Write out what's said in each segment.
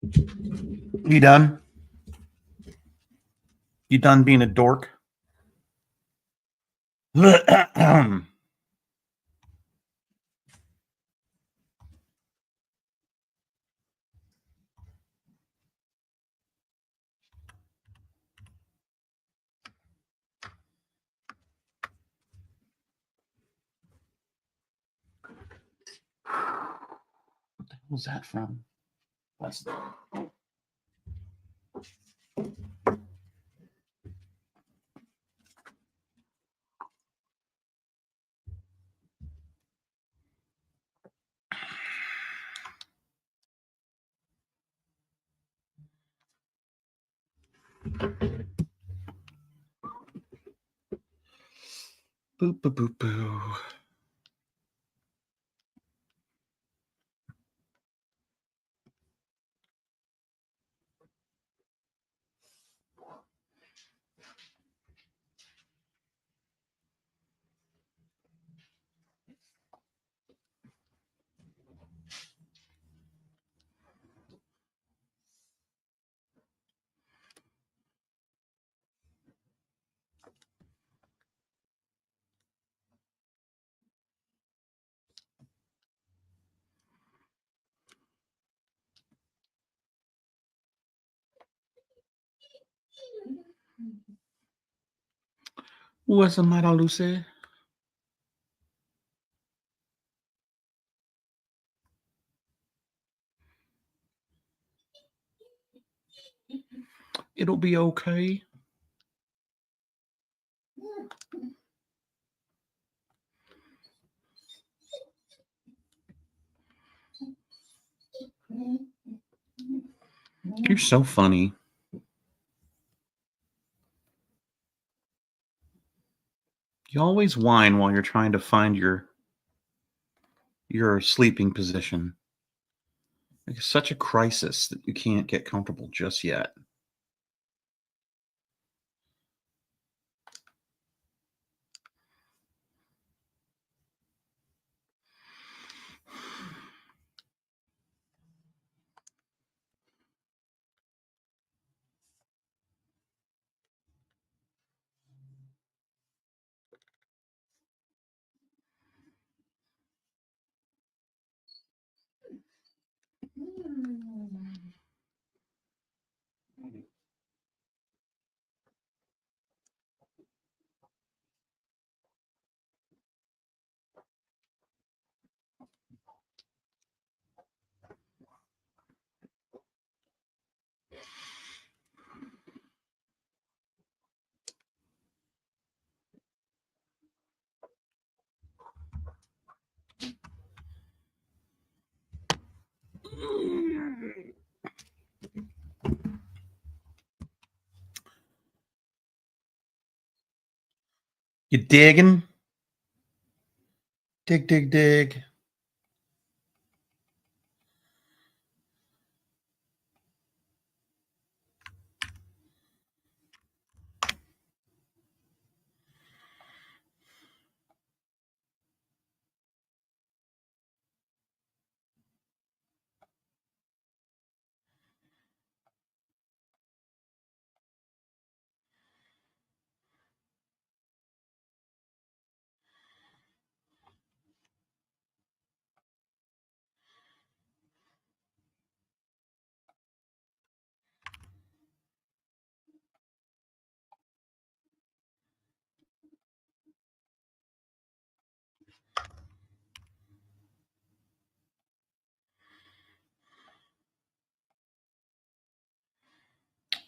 You done? You done being a dork? What the hell was that from? That's boo boo boo boo. What's the matter, Lucy? It'll be okay. You're so funny. You always whine while you're trying to find your sleeping position. It's such a crisis that you can't get comfortable just yet. You digging? Dig, dig, dig.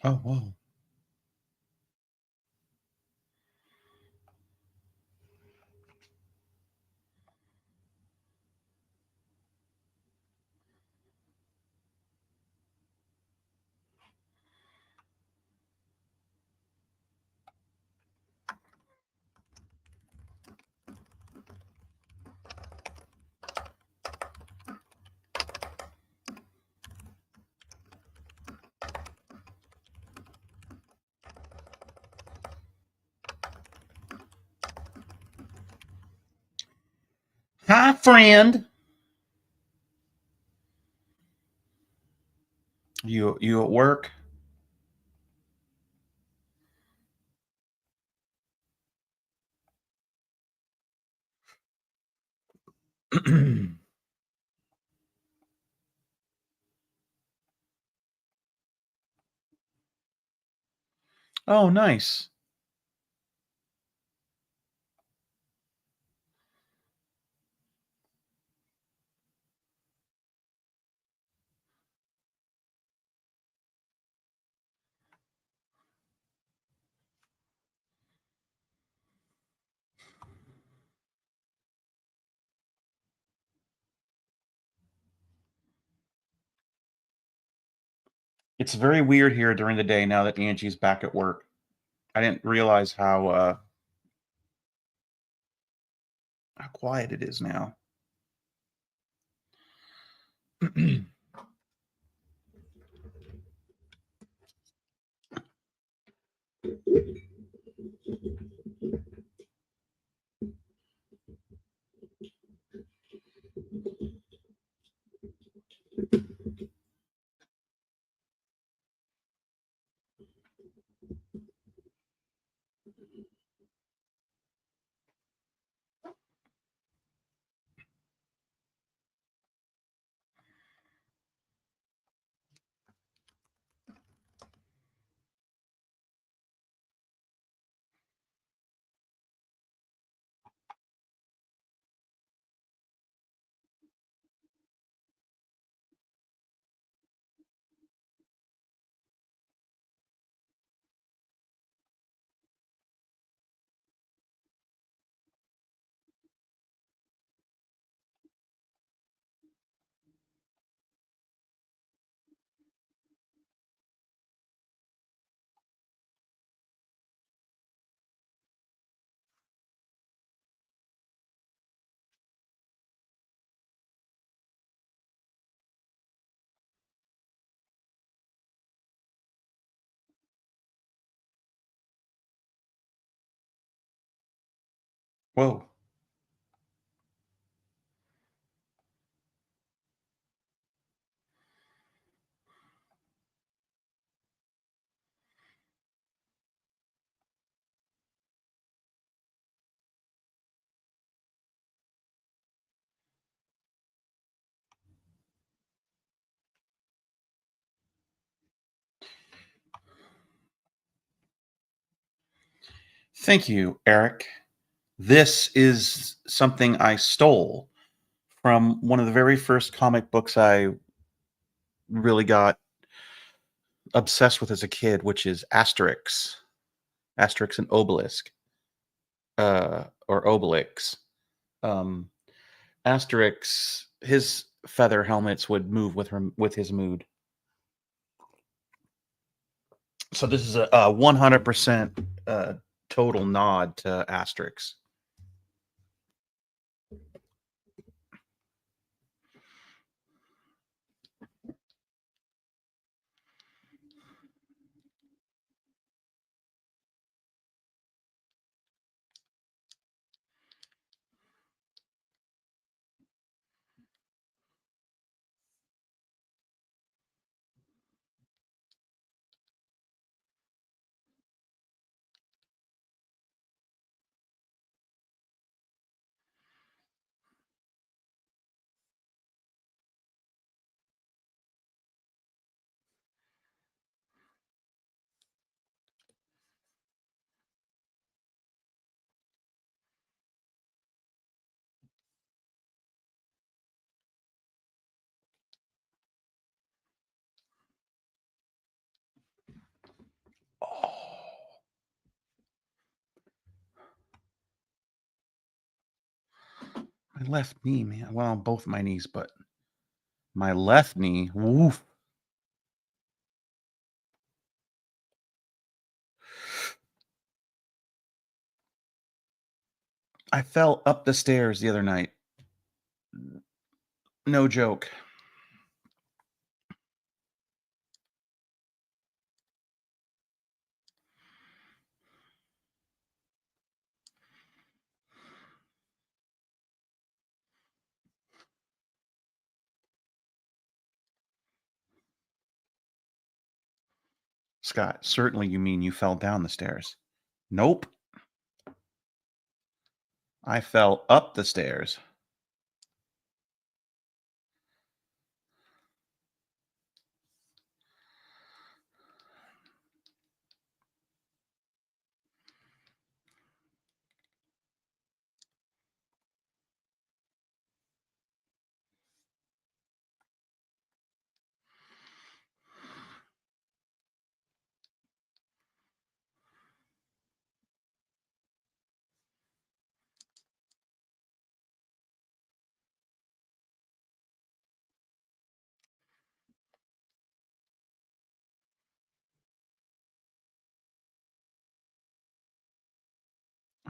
Oh, whoa. Hi, friend. You at work? Oh, nice. It's very weird here during the day now that Angie's back at work. I didn't realize how quiet it is now. Whoa. Thank you, Eric. This is something I stole from one of the very first comic books I really got obsessed with as a kid, which is Asterix. Asterix and Obelisk, or Obelix. Um, Asterix, his feather helmets would move with his mood. So this is a 100% total nod to Asterix. Oh, my left knee, man. Well, both my knees, but my left knee. Woof. I fell up the stairs the other night. No joke. Scott, certainly you mean you fell down the stairs. Nope, I fell up the stairs.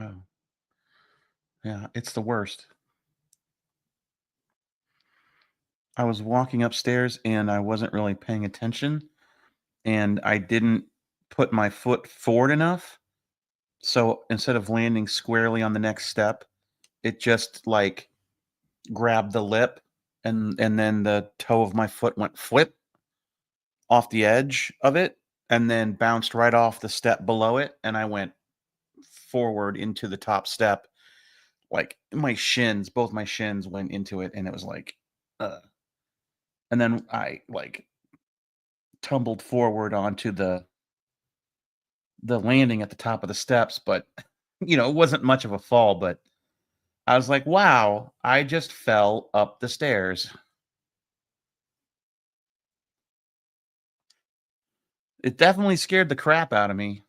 Oh, yeah, it's the worst. I was walking upstairs and I wasn't really paying attention, and I didn't put my foot forward enough. So instead of landing squarely on the next step, it just like grabbed the lip, and then the toe of my foot went flip off the edge of it and then bounced right off the step below it, and I went forward into the top step. Like my shins, both my shins went into it, and it was like, uh, and then I like tumbled forward onto the landing at the top of the steps, but it wasn't much of a fall, but I was like, "Wow, I just fell up the stairs." It definitely scared the crap out of me.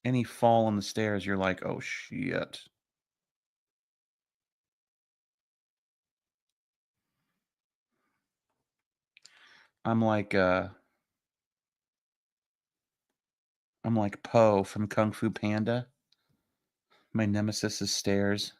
Any fall on the stairs, you're like, "Oh, shit." I'm like, I'm like Po from Kung Fu Panda. My nemesis is stairs.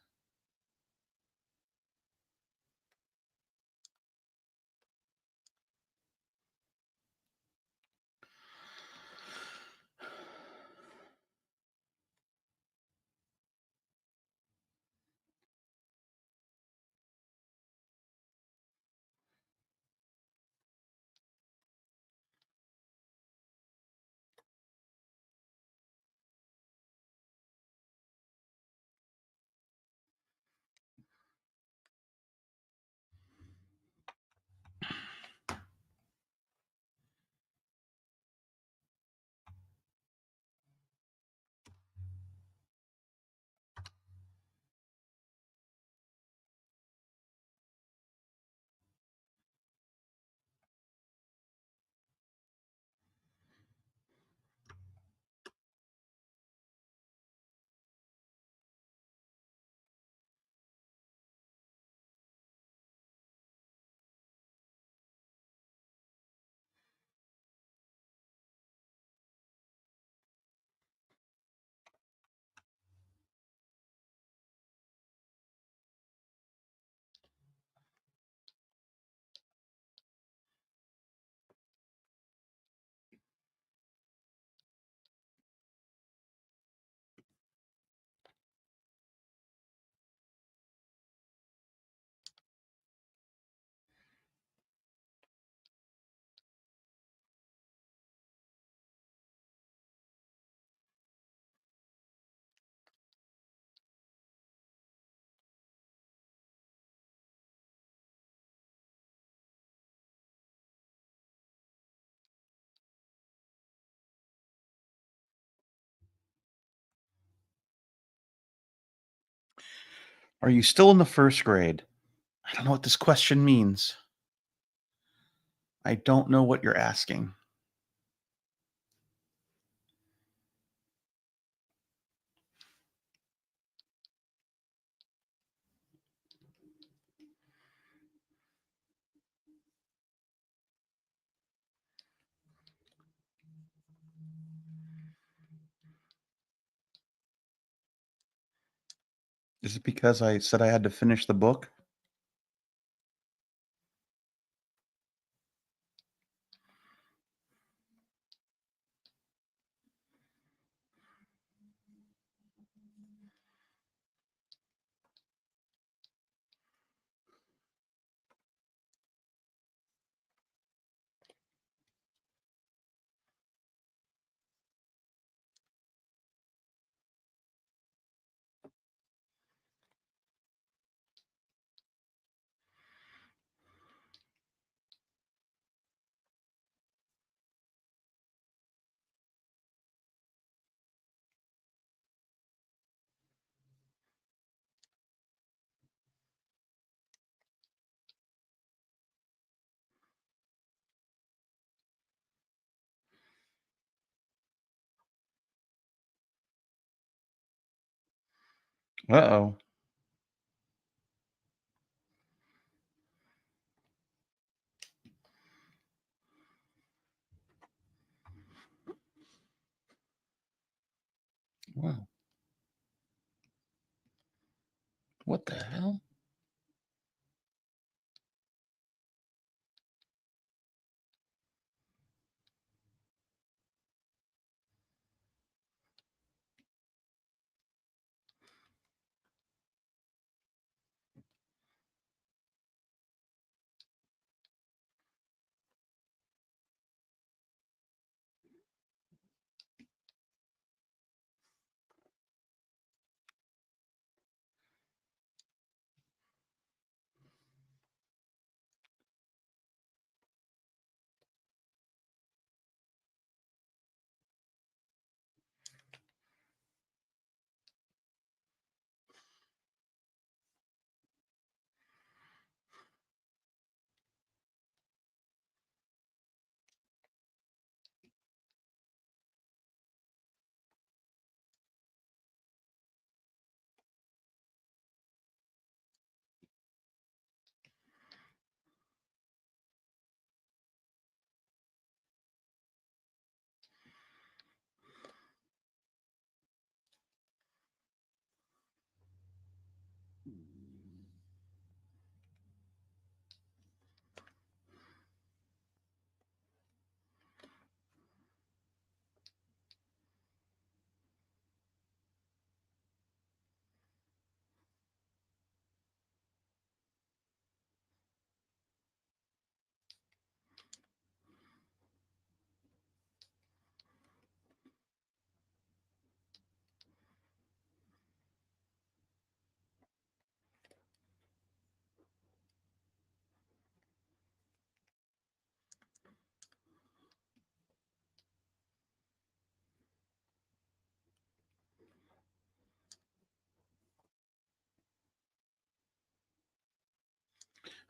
Are you still in the first grade? I don't know what this question means. I don't know what you're asking. Is it because I said I had to finish the book? Uh-oh. Wow. What the hell?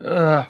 Uh,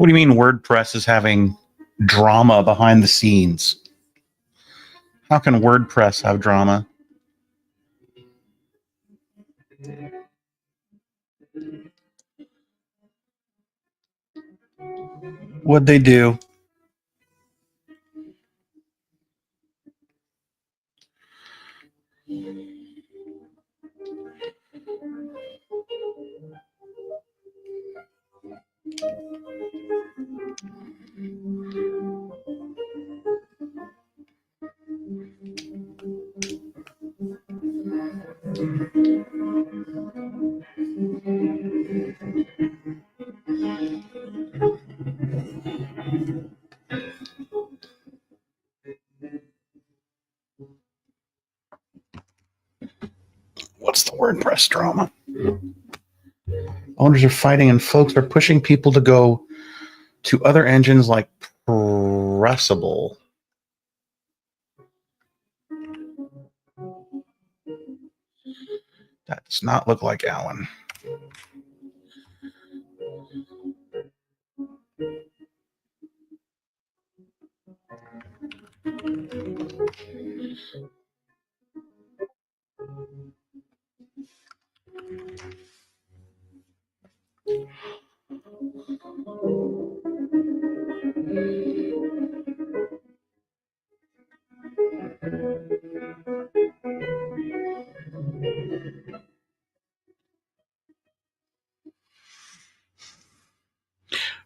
What do you mean WordPress is having drama behind the scenes? How can WordPress have drama? What'd they do? What's the WordPress drama? Owners are fighting and folks are pushing people to go to other engines like Pressable. That does not look like Alan.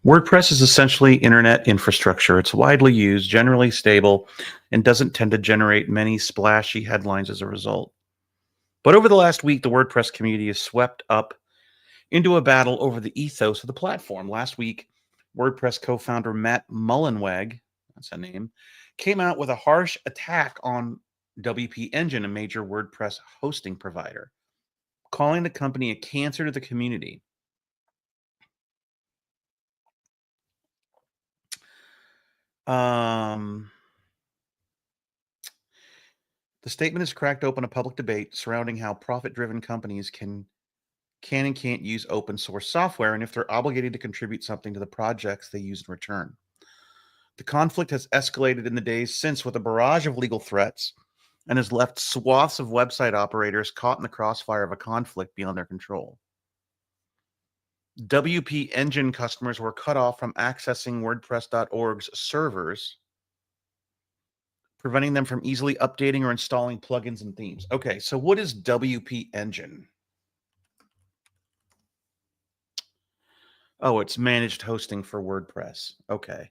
WordPress is essentially internet infrastructure. It's widely used, generally stable, and doesn't tend to generate many splashy headlines as a result. But over the last week, the WordPress community has swept up into a battle over the ethos of the platform. Last week, WordPress co-founder Matt Mullenweg, that's a name, came out with a harsh attack on WP Engine, a major WordPress hosting provider, calling the company a cancer to the community. The statement has cracked open a public debate surrounding how profit-driven companies can and can't use open source software, and if they're obligated to contribute something to the projects they use in return. The conflict has escalated in the days since with a barrage of legal threats and has left swaths of website operators caught in the crossfire of a conflict beyond their control. WP Engine customers were cut off from accessing WordPress.org's servers, preventing them from easily updating or installing plugins and themes. Okay, so what is WP Engine? Oh, it's managed hosting for WordPress. Okay.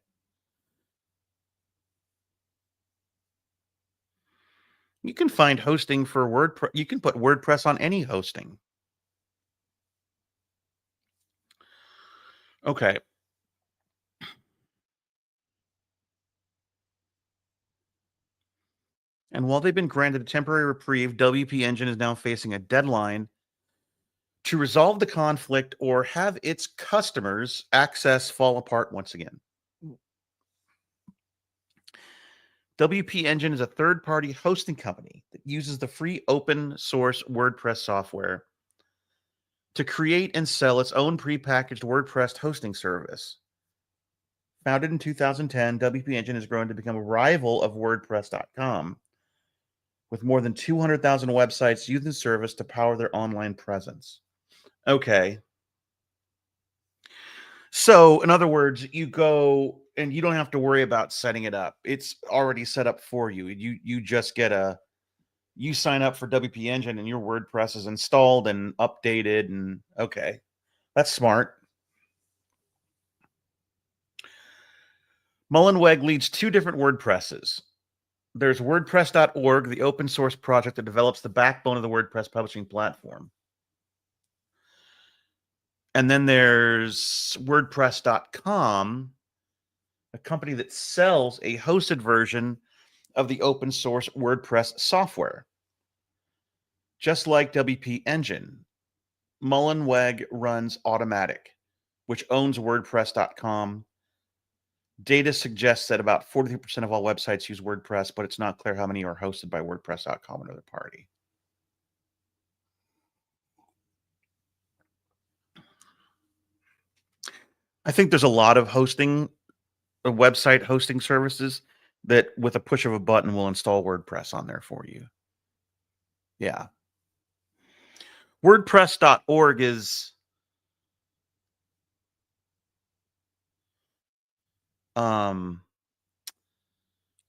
You can find hosting for WordPress. You can put WordPress on any hosting. Okay. And while they've been granted a temporary reprieve, WP Engine is now facing a deadline to resolve the conflict or have its customers' access fall apart once again. WP Engine is a third-party hosting company that uses the free open source WordPress software to create and sell its own prepackaged WordPress hosting service. Founded in 2010, WP Engine has grown to become a rival of WordPress.com, with more than 200,000 websites using the service to power their online presence. Okay. So, in other words, you go and you don't have to worry about setting it up. It's already set up for you. You just get you sign up for WP Engine and your WordPress is installed and updated and okay. That's smart. Mullenweg leads two different WordPresses. There's WordPress.org, the open source project that develops the backbone of the WordPress publishing platform. And then there's WordPress.com, a company that sells a hosted version of the open source WordPress software. Just like WP Engine, Mullenweg runs Automatic, which owns WordPress.com. Data suggests that about 43% of all websites use WordPress, but it's not clear how many are hosted by WordPress.com, another party. I think there's a lot of website hosting services that with a push of a button will install WordPress on there for you. Yeah. WordPress.org is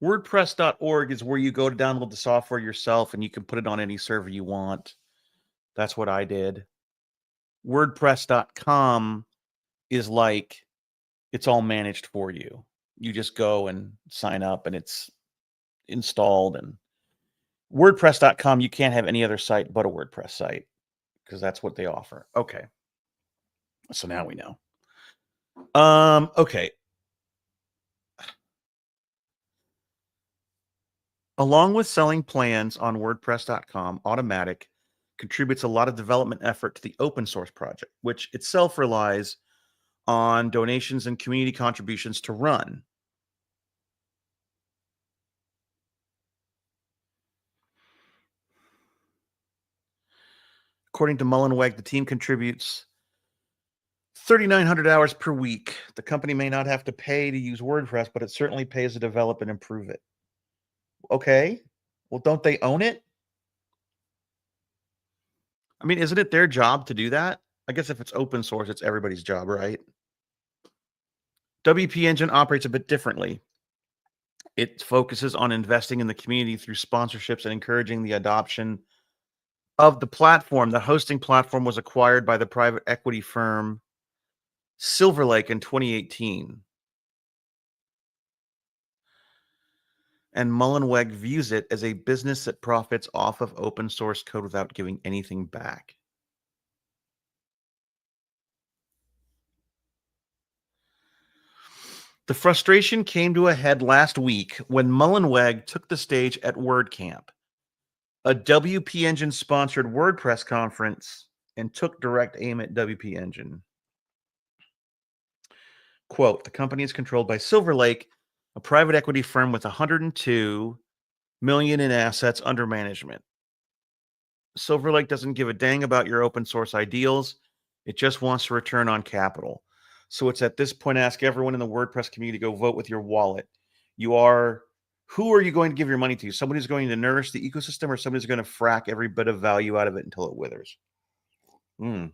WordPress.org is where you go to download the software yourself and you can put it on any server you want. That's what I did. WordPress.com is like it's all managed for you. You just go and sign up and it's installed. And WordPress.com, you can't have any other site but a WordPress site because that's what they offer. Okay. So now we know. Okay. Along with selling plans on WordPress.com, Automatic contributes a lot of development effort to the open source project, which itself relies on donations and community contributions to run. According to Mullenweg, the team contributes 3,900 hours per week. The company may not have to pay to use WordPress, but it certainly pays to develop and improve it. Okay. Well, don't they own it? I mean, isn't it their job to do that? I guess if it's open source, it's everybody's job, right? WP Engine operates a bit differently. It focuses on investing in the community through sponsorships and encouraging the adoption of the platform. The hosting platform was acquired by the private equity firm Silver Lake in 2018. And Mullenweg views it as a business that profits off of open source code without giving anything back. The frustration came to a head last week when Mullenweg took the stage at WordCamp, a WP Engine sponsored WordPress conference, and took direct aim at WP Engine. Quote, the company is controlled by Silver Lake, a private equity firm with 102 million in assets under management. Silver Lake doesn't give a dang about your open source ideals. It just wants to return on capital. So it's at this point, ask everyone in the WordPress community to go vote with your wallet. Who are you going to give your money to? Somebody who's going to nourish the ecosystem, or somebody who's going to frack every bit of value out of it until it withers? Hmm.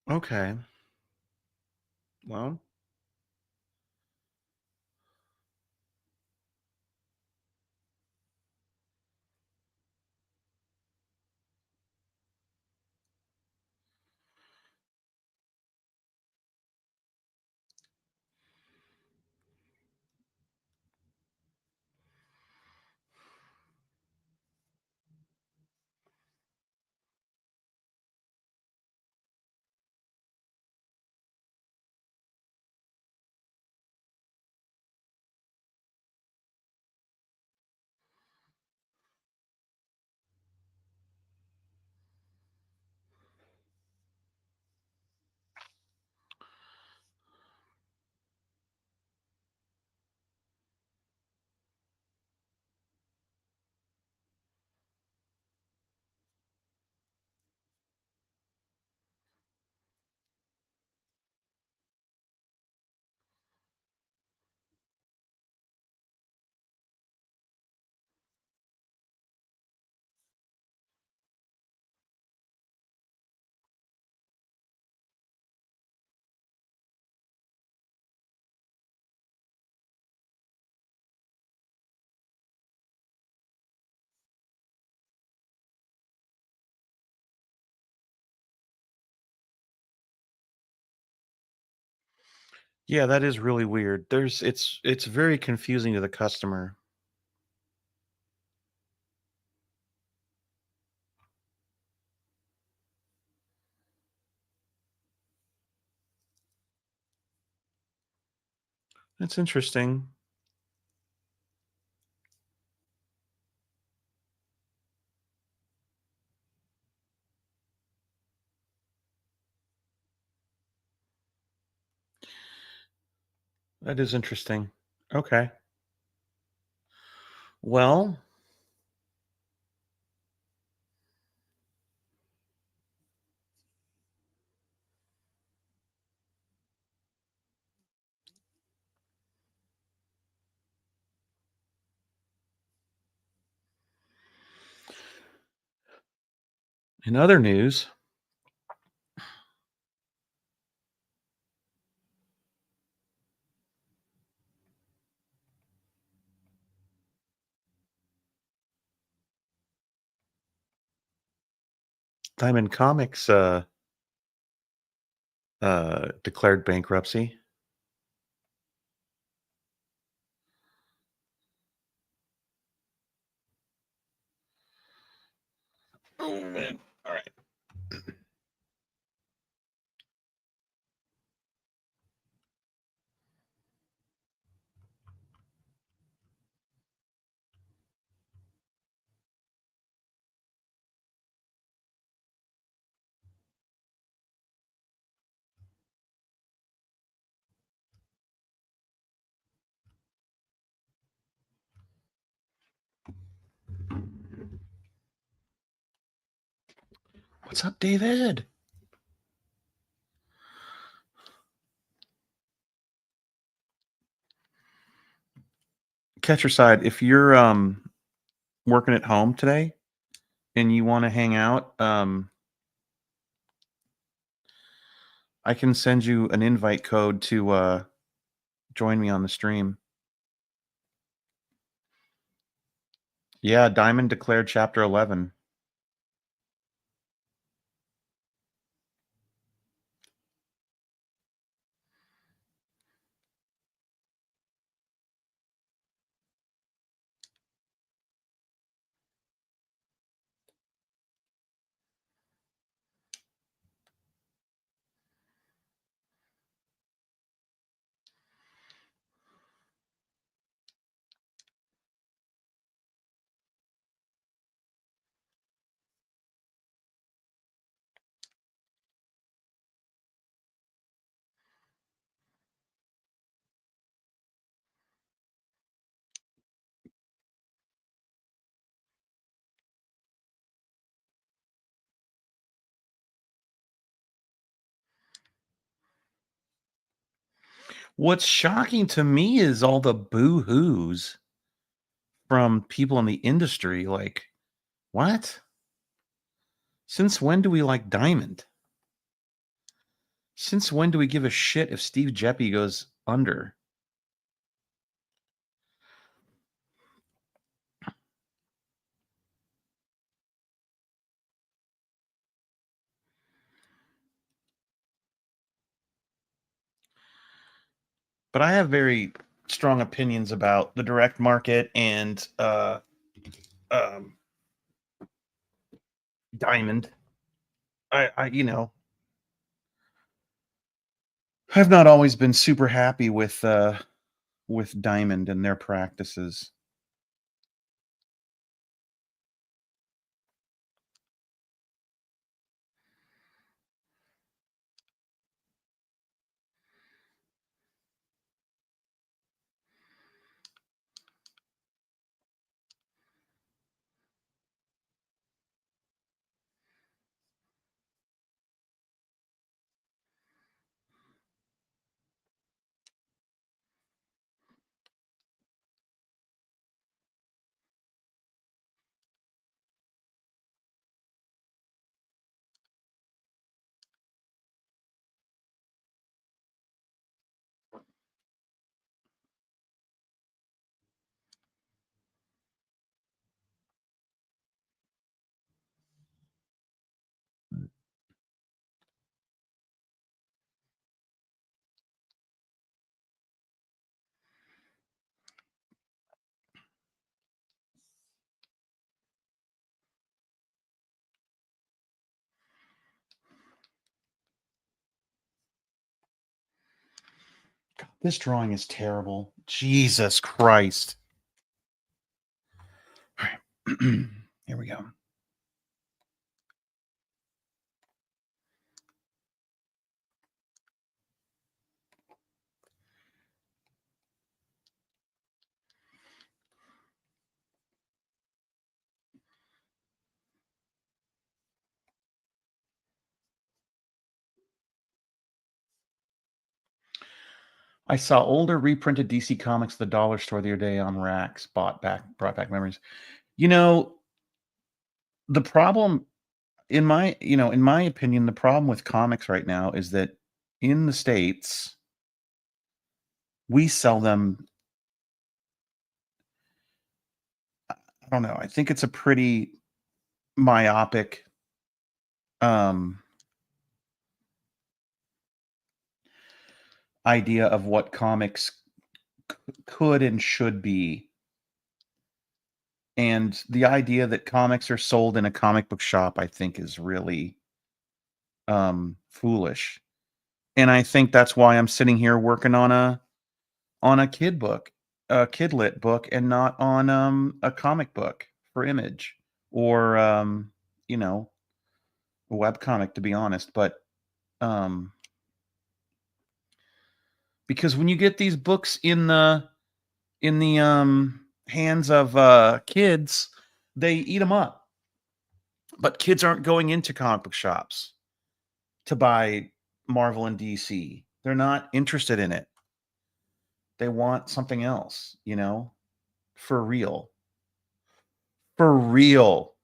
Okay. Well, yeah, that is really weird. It's very confusing to the customer. It's interesting. That is interesting. Okay. Well, in other news, Diamond Comics declared bankruptcy. Oh man. All right. What's up, David? Catch your side. If you're working at home today and you want to hang out, I can send you an invite code to join me on the stream. Yeah, Diamond declared Chapter 11. What's shocking to me is all the boo-hoos from people in the industry, like, "What? Since when do we like Diamond? Since when do we give a shit if Steve Geppi goes under?" But I have very strong opinions about the direct market and, um, Diamond. I've not always been super happy with Diamond and their practices. This drawing is terrible. Jesus Christ. All right. Here we go. I saw older reprinted DC Comics at the dollar store the other day on racks, brought back memories. You know, the problem in my opinion, the problem with comics right now is that in the States, we sell them. I don't know. I think it's a pretty myopic um idea of what comics could and should be. And the idea that comics are sold in a comic book shop, I think, is really foolish. And I think that's why I'm sitting here working on a kid book, a kidlit book, and not on a comic book for Image or you know, a web comic, to be honest. But um because when you get these books in the hands of kids, they eat them up. But kids aren't going into comic book shops to buy Marvel and DC. They're not interested in it. They want something else, for real. For real.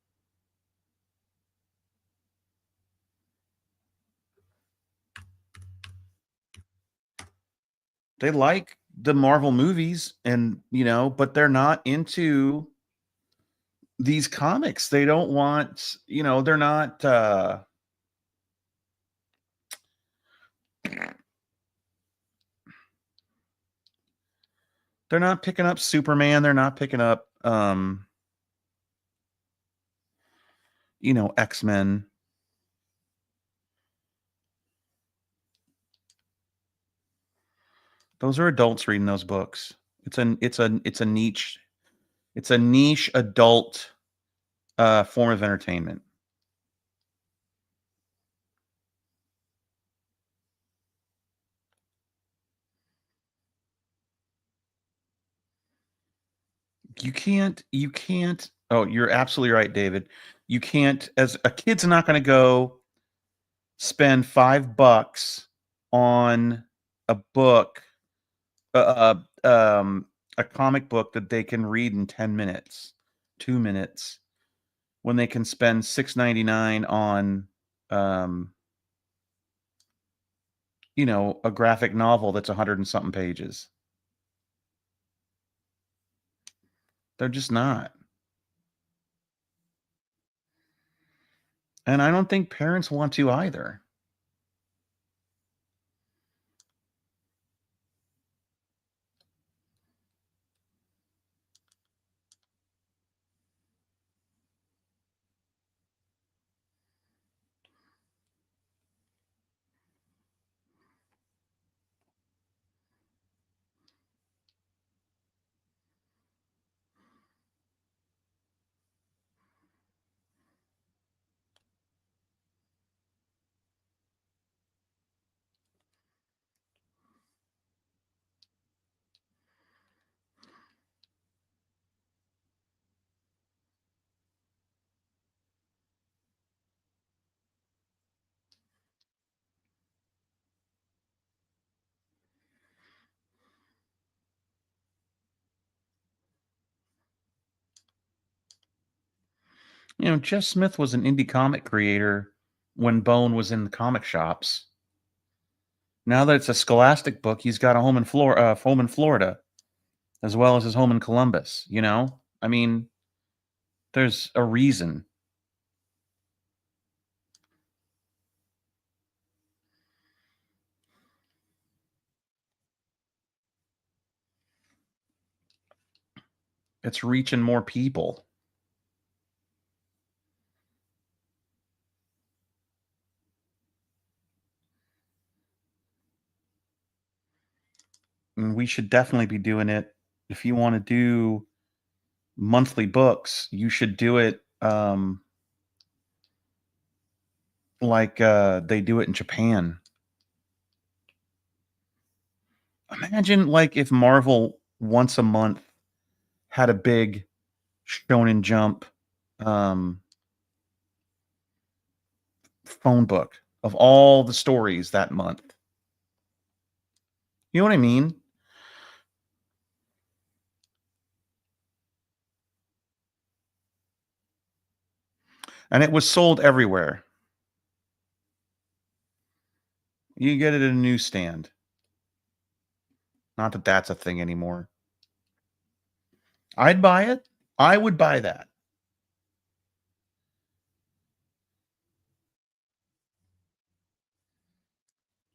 They like the Marvel movies and, but they're not into these comics. They don't want, they're not picking up Superman, they're not picking up X-Men. Those are adults reading those books. It's a niche adult form of entertainment. You can't. Oh, you're absolutely right, David. You can't, as a kid's not going to go spend $5 on a book uh, uh, um, a comic book that they can read in 10 minutes, 2 minutes, when they can spend $6.99 on, um, a graphic novel that's 100 and something pages. They're just not. And I don't think parents want to either. Jeff Smith was an indie comic creator when Bone was in the comic shops. Now that it's a Scholastic book, he's got a home in Florida, as well as his home in Columbus. I mean, there's a reason. It's reaching more people. And we should definitely be doing it. If you want to do monthly books, you should do it like they do it in Japan. Imagine like if Marvel once a month had a big Shonen Jump um, phone book of all the stories that month. You know what I mean? And it was sold everywhere. You get it at a newsstand. Not that that's a thing anymore. I'd buy it. I would buy that.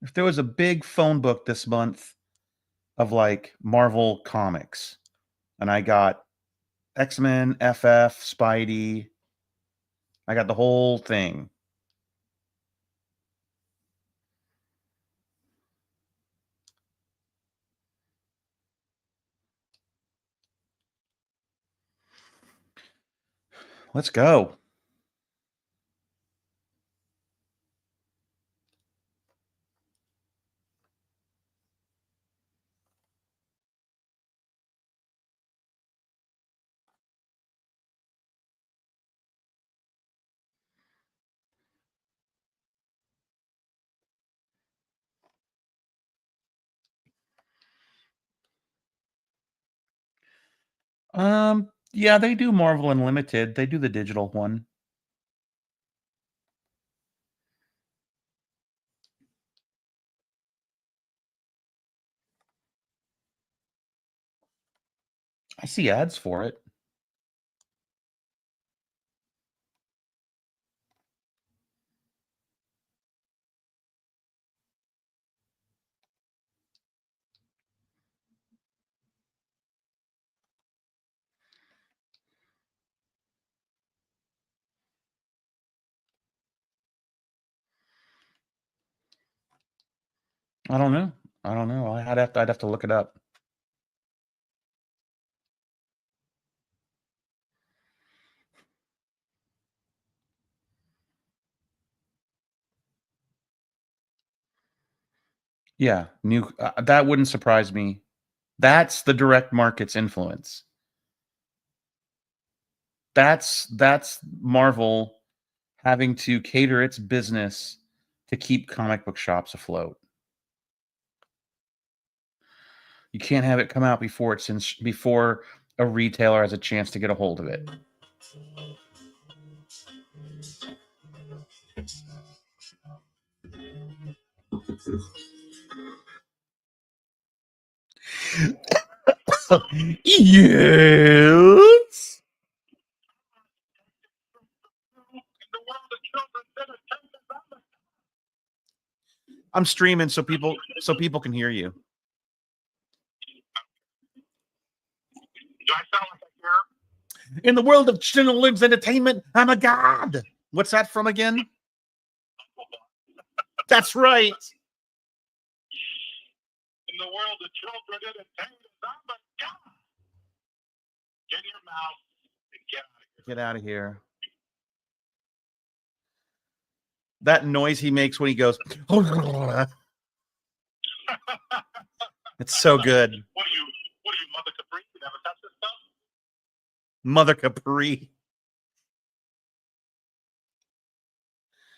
If there was a big phone book this month of like Marvel comics, and I got X-Men, FF, Spidey, I got the whole thing. Let's go. Yeah, they do Marvel Unlimited. They do the digital one. I see ads for it. I don't know. I don't know. I'd have to look it up. Yeah, that wouldn't surprise me. That's the direct market's influence. That's Marvel having to cater its business to keep comic book shops afloat. You can't have it come out before before a retailer has a chance to get a hold of it. Yes. I'm streaming so people can hear you. Do I sound like a jerk? In the world of children's entertainment, I'm a god. What's that from again? That's right. In the world of children entertainment, I'm a god. Get in your mouth and get out of here. Get out of here. That noise he makes when he goes. It's so good. What are you, Mother Capri? You never touch this stuff? Mother Capri.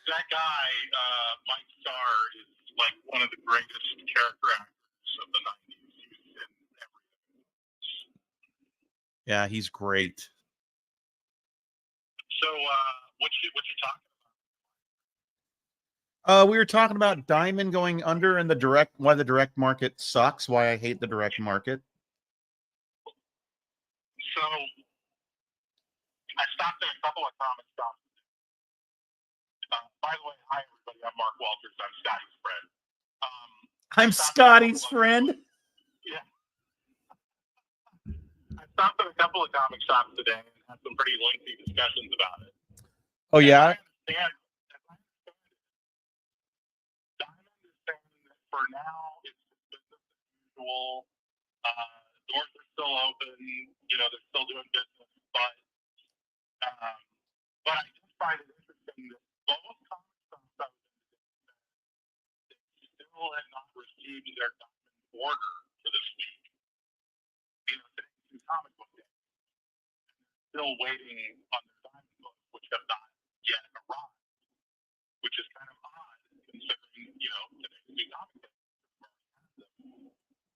That guy, Mike Starr, is like one of the greatest character actors of the 90s. He's in everything. Yeah, he's great. So, what you talking We were talking about Diamond going under and why the direct market sucks, why I hate the direct market. So, I stopped at a couple of comic shops. By the way, hi everybody, I'm Mark Walters. I'm Scotty's friend. I'm Scotty's friend. Yeah. I stopped at a couple of comic shops today and had some pretty lengthy discussions about it. Oh, yeah? Diamond is saying that for now it's business as usual. Doors are still open. You know, they're still doing business, but I just find it interesting that both comic shops still have not received their Diamond order for this week. You know, today's two comic book days. Still waiting on their Diamond books, which have not yet arrived, which is kind of odd considering, you know, today's two comic days.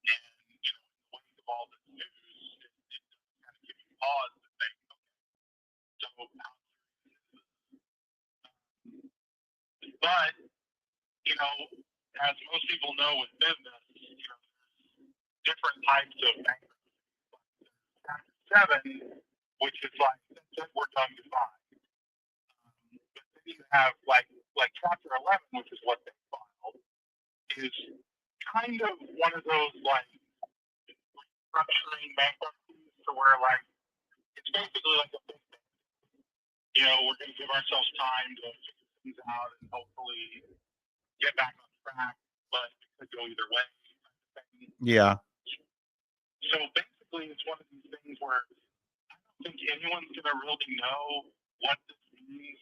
And, you know, in the wake of all this news, it does kind of give you pause to think, okay, so how but, you know, as most people know with business, you know, there's different types of bankruptcy. Chapter 7, which is like, we're done to five. But then you have like Chapter 11, which is what they filed, is kind of one of those like restructuring bankruptcies to where like it's basically like a big thing. You know, we're going to give ourselves time to figure things out and hopefully get back on track, but it could go either way. Yeah. So basically, it's one of these things where I don't think anyone's going to really know what this means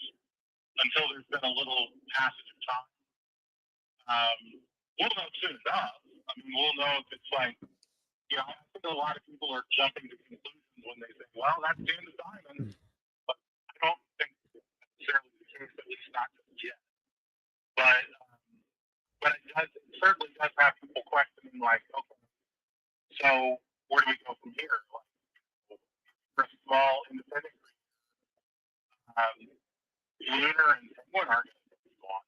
until there's been a little passage of time. We'll know soon enough. I mean, we'll know if it's like, you know, I think a lot of people are jumping to conclusions when they say, well, that's the end of Diamond. But I don't think that's necessarily the case, at least not just yet. But it certainly does have people questioning, like, okay, so where do we go from here? Like, for a small independent Lunar and Penguin are going to continue on.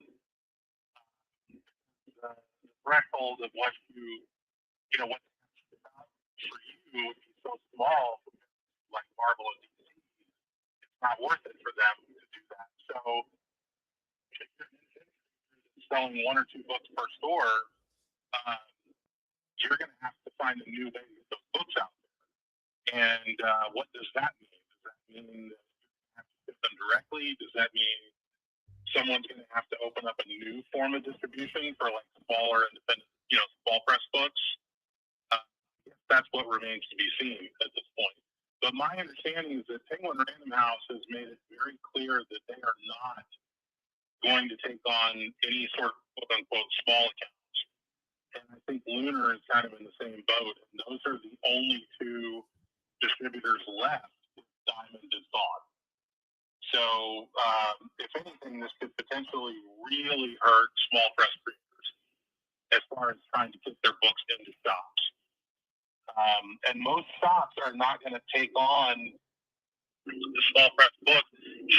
The threshold of what you know, what for you would be so small, like Marvel and DC. It's not worth it for them to do that. So, if you're selling one or two books per store, you're going to have to find a new way to get those books out there. And what does that mean? Does that mean that you have to get them directly? Does that mean someone's going to have to open up a new form of distribution for like smaller independent, you know, small press books? That's what remains to be seen at this point. But my understanding is that Penguin Random House has made it very clear that they are not going to take on any sort of quote-unquote small accounts. And I think Lunar is kind of in the same boat. And those are the only two distributors left if Diamond is gone. So, if anything, this could potentially really hurt small press creators as far as trying to get their books into shops. And most shops are not going to take on the small press book,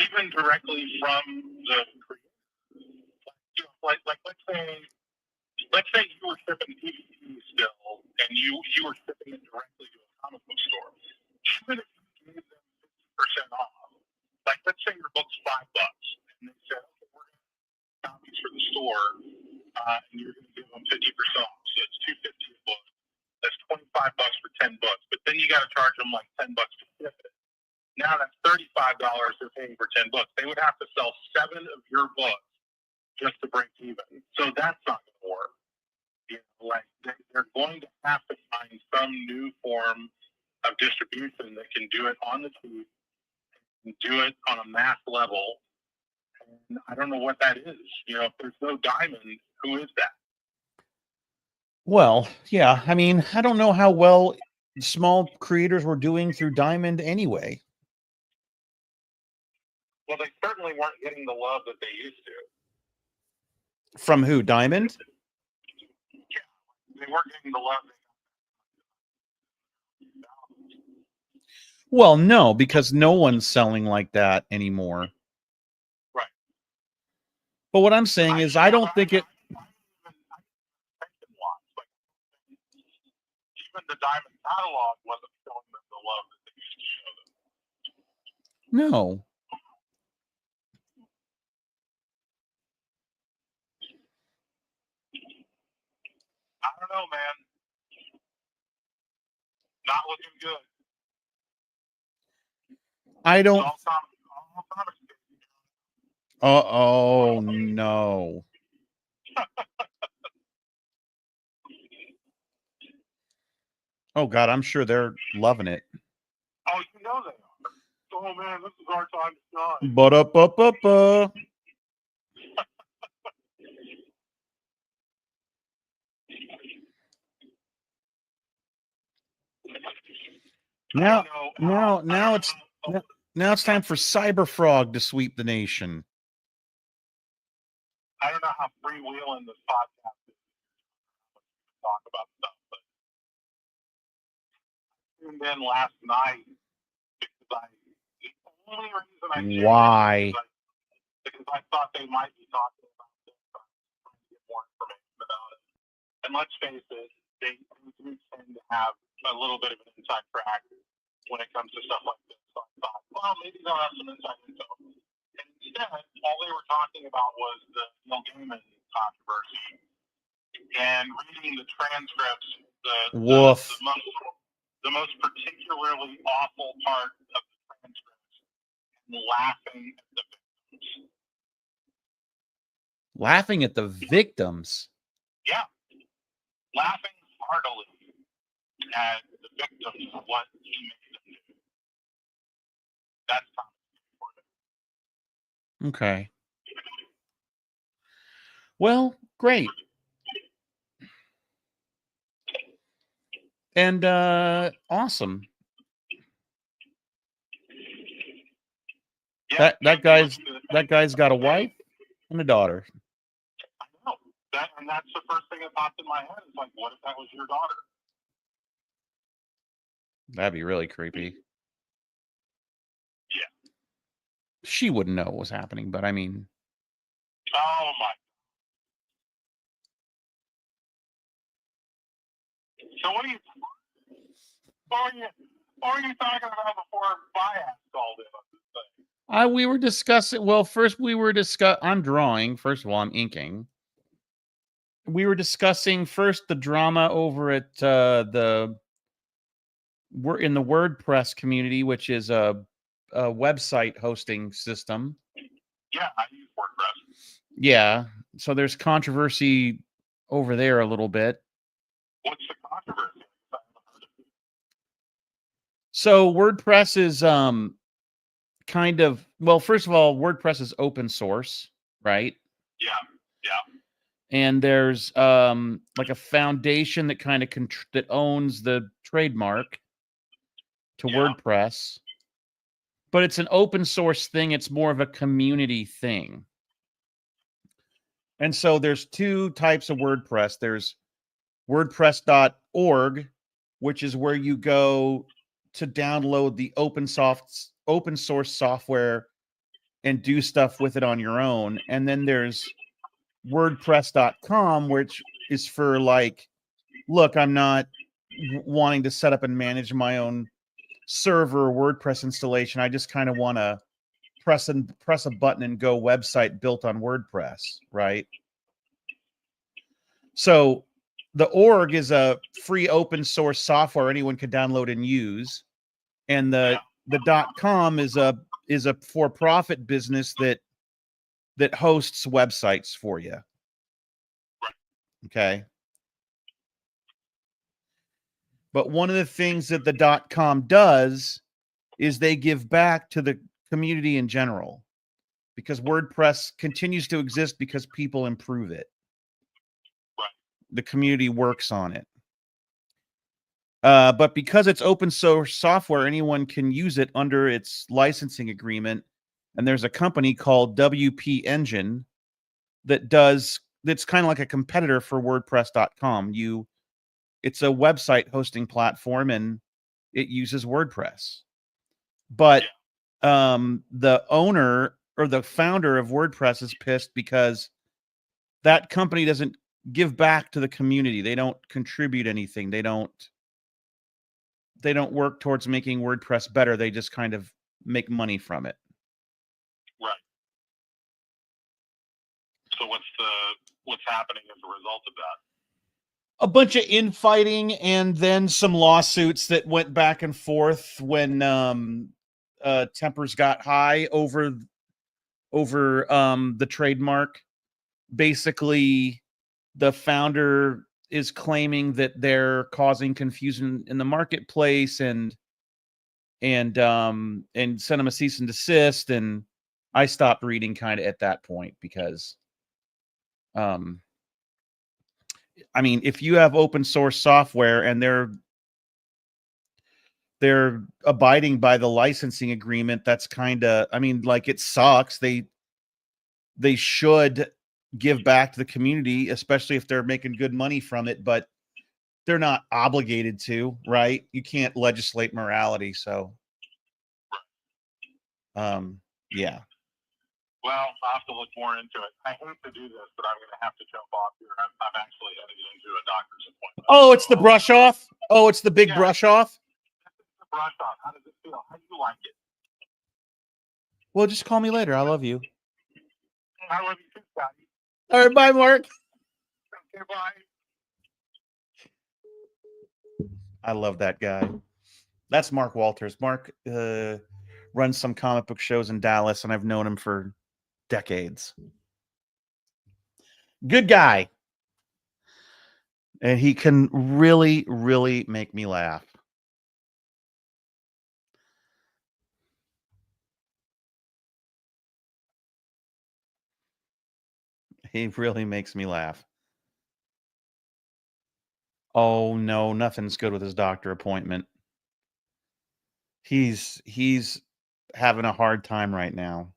even directly from the creator. Like let's say you were shipping DVD still, and you were shipping it directly to a comic book store. Even if you gave them 50% off, like let's say your book's $5, and they said, okay, we're going to copies for the store, and you're going to give them 50% off, so it's $250 a book. That's $25 for 10 books, but then you got to charge them like $10 to ship it. Now that's $35 they're paying for 10 books. They would have to sell 7 of your books just to break even. So that's not going to work. You know, like they're going to have to find some new form of distribution that can do it on the cheap and do it on a mass level. And I don't know what that is. You know, if there's no Diamond, who is that? Well, yeah. I mean, I don't know how well small creators were doing through Diamond anyway. Well, they certainly weren't getting the love that they used to. From who? Diamond? They weren't getting the love. Well, no, because no one's selling like that anymore. Right. But what I'm saying is, I don't think it. Even the Diamond catalog wasn't showing them the love that they used to show them. No. I don't know, man. Not looking good. I don't. All comics. Oh no. Oh God, I'm sure they're loving it. Oh, you know they are. Oh man, this is our time to shine. Ba-da-ba-ba-ba. Now it's time for Cyberfrog to sweep the nation. I don't know how freewheeling this podcast is. Talk about stuff, but I tuned in last night because the only reason I tuned Why? in because I thought they might be talking about this, trying to get more information about it. And let's face it, they do tend to have a little bit of an inside track when it comes to stuff like this. So I thought, well, maybe they'll have some inside info. And instead, all they were talking about was the Neil Gaiman controversy. And reading the transcripts, the most particularly awful part of the transcripts, and laughing at the victims. Laughing at the victims? Yeah. Laughing heartily at the victims of what he made them do. That's comic for it. Okay. Well, great. And awesome. Yeah, that guy's got a wife and a daughter. I know. And that's the first thing that popped in my head. Is like, what if that was your daughter? That'd be really creepy. Yeah. She wouldn't know what was happening, but I mean. Oh my. So what are you talking about before Bias called in on this thing? We were discussing. Well, first we were I'm drawing. First of all, I'm inking. We were discussing first the drama over at we're in the WordPress community, which is a website hosting system. Yeah, I use WordPress. Yeah, so there's controversy over there a little bit. What's the controversy? So WordPress is kind of, well, first of all, WordPress is open source, right? Yeah. And there's like a foundation that kind of that owns the trademark to WordPress. But it's an open source thing. It's more of a community thing. And so there's two types of WordPress. There's WordPress.org, which is where you go to download the open source software and do stuff with it on your own. And then there's WordPress.com, which is for like, look, I'm not wanting to set up and manage my own server WordPress installation. I just kind of want to press a button and go website built on WordPress, right? So the org is a free open source software anyone can download and use, and the .com is a for-profit business that hosts websites for you. Okay. But one of the things that the .com does is they give back to the community in general, because WordPress continues to exist because people improve it. The community works on it. But because it's open source software, anyone can use it under its licensing agreement. And there's a company called WP Engine that's kind of like a competitor for WordPress.com. It's a website hosting platform, and it uses WordPress. But the owner or the founder of WordPress is pissed because that company doesn't give back to the community. They don't contribute anything. They don't work towards making WordPress better. They just kind of make money from it. Right. So what's happening as a result of that? A bunch of infighting, and then some lawsuits that went back and forth when tempers got high over the trademark. Basically, the founder is claiming that they're causing confusion in the marketplace, and sent him a cease and desist. And I stopped reading kind of at that point because, I mean, if you have open source software and they're abiding by the licensing agreement, that's kind of, I mean, like, it sucks. They should give back to the community, especially if they're making good money from it, but they're not obligated to, right? You can't legislate morality. So, yeah. Well, I'll have to look more into it. I hate to do this, but I'm going to have to jump off here. I'm actually heading into a doctor's appointment. Oh, it's the brush off? Oh, it's the big brush off? The brush off. How does it feel? How do you like it? Well, just call me later. I love you. I love you too, Scotty. All right, bye, Mark. Okay, bye. I love that guy. That's Mark Walters. Mark runs some comic book shows in Dallas, and I've known him for decades. Good guy. And he can really, really make me laugh. He really makes me laugh. Oh, no, nothing's good with his doctor appointment. He's having a hard time right now.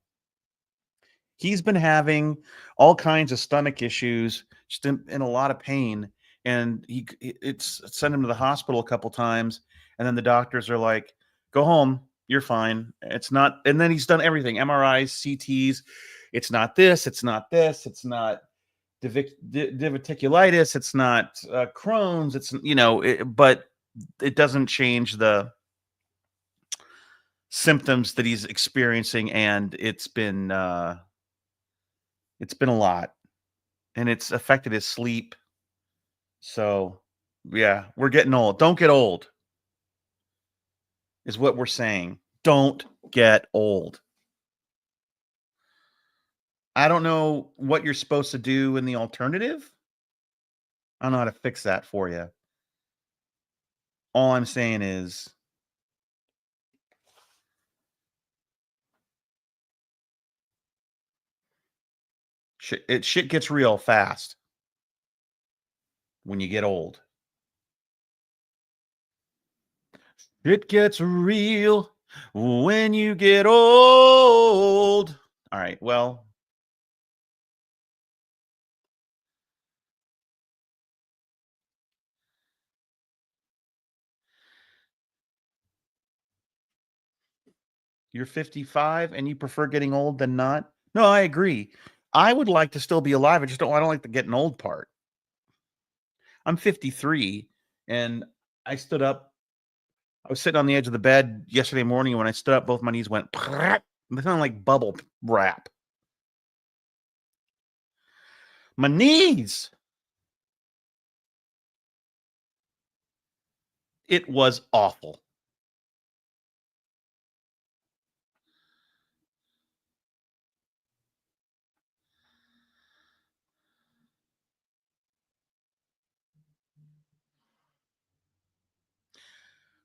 He's been having all kinds of stomach issues, just in a lot of pain, and it's sent him to the hospital a couple times, and then the doctors are like, "Go home, you're fine. It's not." And then he's done everything: MRIs, CTs. It's not this. It's not this. It's not diverticulitis. It's not Crohn's. It's but it doesn't change the symptoms that he's experiencing, and it's been a lot, and it's affected his sleep. So, yeah, we're getting old. Don't get old, is what we're saying. Don't get old. I don't know what you're supposed to do in the alternative. I don't know how to fix that for you. All I'm saying is, shit gets real fast when you get old. It gets real when you get old. All right, well, You're 55 and you prefer getting old than not? No, I agree. I would like to still be alive. I don't like the getting old part. I'm 53 and I stood up. I was sitting on the edge of the bed yesterday morning, and when I stood up, both my knees went they sound like bubble wrap. My knees. It was awful.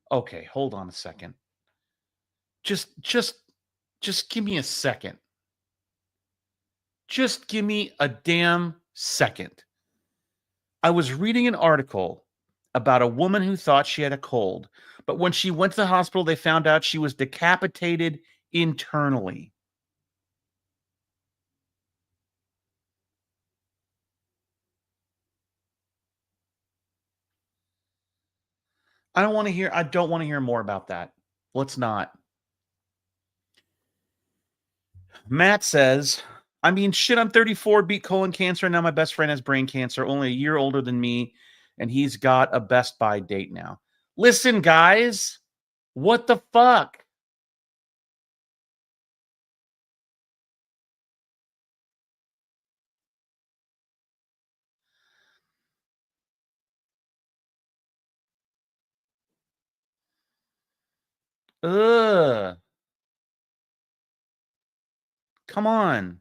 Okay, hold on a second. Just give me a second. Just give me a damn second. I was reading an article about a woman who thought she had a cold, but when she went to the hospital, they found out she was decapitated internally. I don't want to hear more about that. Let's not. Matt says, I mean, shit, I'm 34, beat colon cancer, and now my best friend has brain cancer, only a year older than me, and he's got a Best Buy date now. Listen, guys, what the fuck? Ugh. Come on.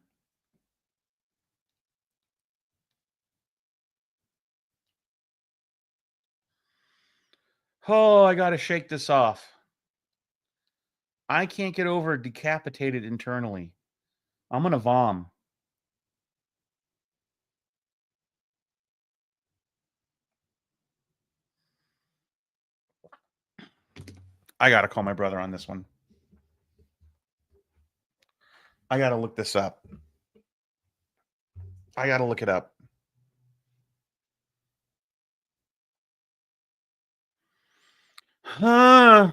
Oh, I got to shake this off. I can't get over decapitated internally. I'm going to vom. I got to call my brother on this one. I got to look this up. I got to look it up. Huh.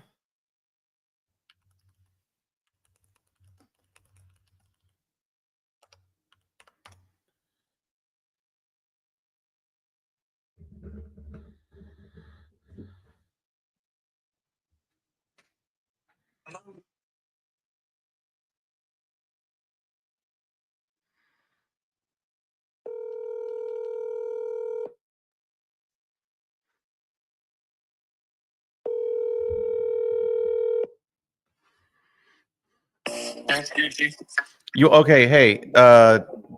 You okay? Hey,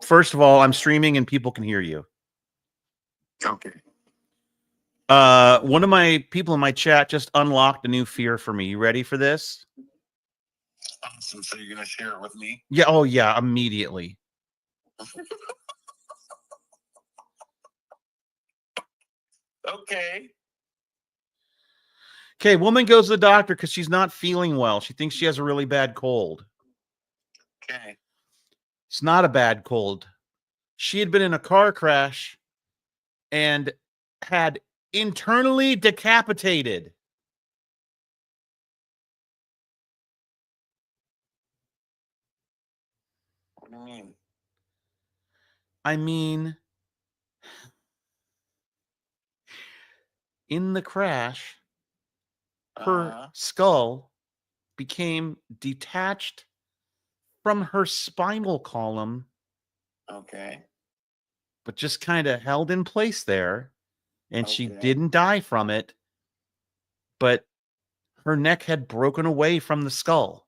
first of all, I'm streaming and people can hear you. Okay. One of my people in my chat just unlocked a new fear for me. You ready for this? Awesome. So you're gonna share it with me? Yeah. Oh, yeah. Immediately. Okay. Okay. Woman goes to the doctor because she's not feeling well. She thinks she has a really bad cold. Okay. It's not a bad cold. She had been in a car crash and had internally decapitated. What do you mean? I mean, in the crash, her skull became detached from her spinal column. Okay. But just kind of held in place there. And she Okay. didn't die from it. But her neck had broken away from the skull.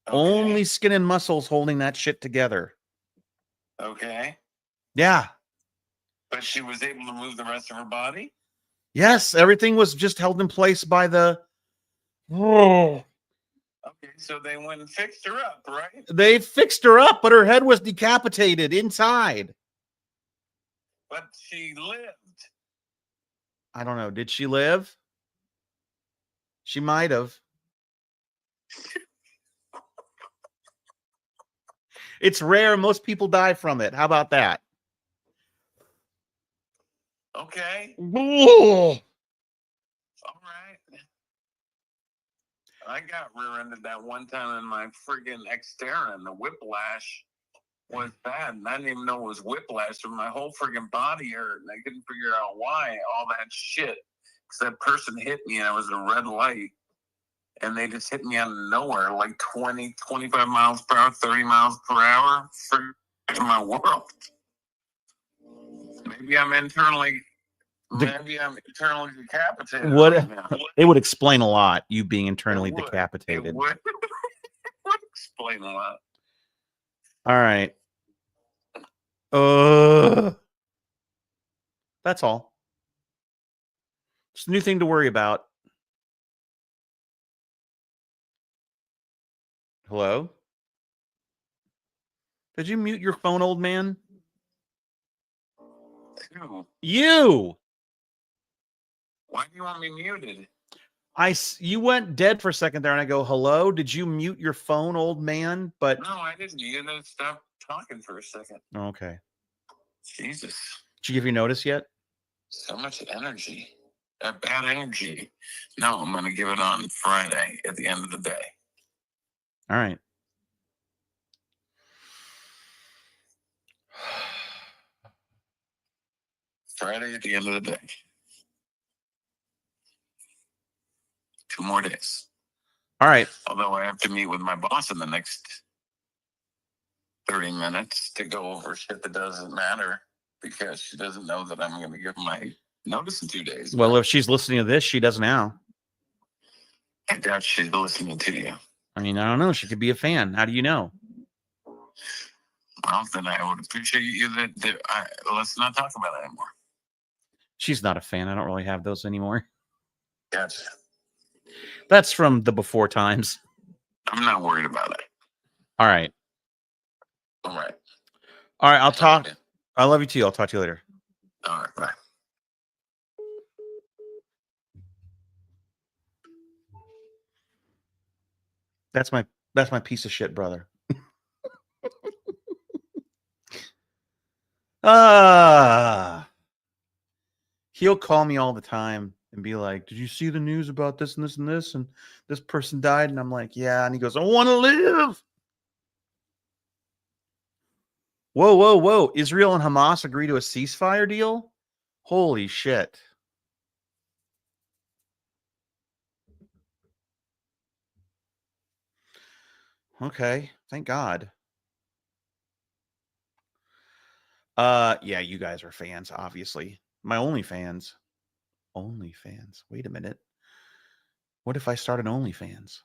Okay. Only skin and muscles holding that shit together. Okay. Yeah. But she was able to move the rest of her body? Yes, everything was just held in place by the. Oh. Okay, so they went and fixed her up, right? They fixed her up, but her head was decapitated inside. But she lived. I don't know. Did she live? She might have. It's rare. Most people die from it. How about that? Okay. Oh. All right. I got rear-ended that one time in my friggin' Xterra, and the whiplash was bad. And I didn't even know it was whiplash, and my whole friggin' body hurt, and I couldn't figure out why. All that shit, because that person hit me, and it was a red light, and they just hit me out of nowhere, like 20, 25 miles per hour, 30 miles per hour. Friggin' my world. Maybe I'm internally decapitated. What? Right now. It would explain a lot, you being internally It would. decapitated. It would. Would explain a lot. All right. That's all. It's a new thing to worry about. Hello? Did you mute your phone, old man? Ew. You! Why do you want me muted? You went dead for a second there, and I go, hello? Did you mute your phone, old man? But no, I didn't. You didn't stop talking for a second. Okay. Jesus. Did you give your notice yet? So much energy. That bad energy. No, I'm going to give it on Friday at the end of the day. All right. Friday at the end of the day. 2 more days. All right. Although I have to meet with my boss in the next 30 minutes to go over shit that doesn't matter because she doesn't know that I'm going to give my notice in 2 days. Well, if she's listening to this, she does now. I doubt she's listening to you. I mean, I don't know. She could be a fan. How do you know? Well, then I would appreciate you let's not talk about it anymore. She's not a fan. I don't really have those anymore. Gotcha. That's from the before times. I'm not worried about it. All right. All right. All right. I'll talk. I love you too. I'll talk to you later. All right. Bye. That's my piece of shit brother. He'll call me all the time and be like, did you see the news about this and this and this? And this person died. And I'm like, yeah. And he goes, I want to live. Whoa, whoa, whoa. Israel and Hamas agree to a ceasefire deal? Holy shit. Okay. Thank God. Yeah, you guys are fans, obviously. My OnlyFans. OnlyFans. Wait a minute. What if I start an OnlyFans?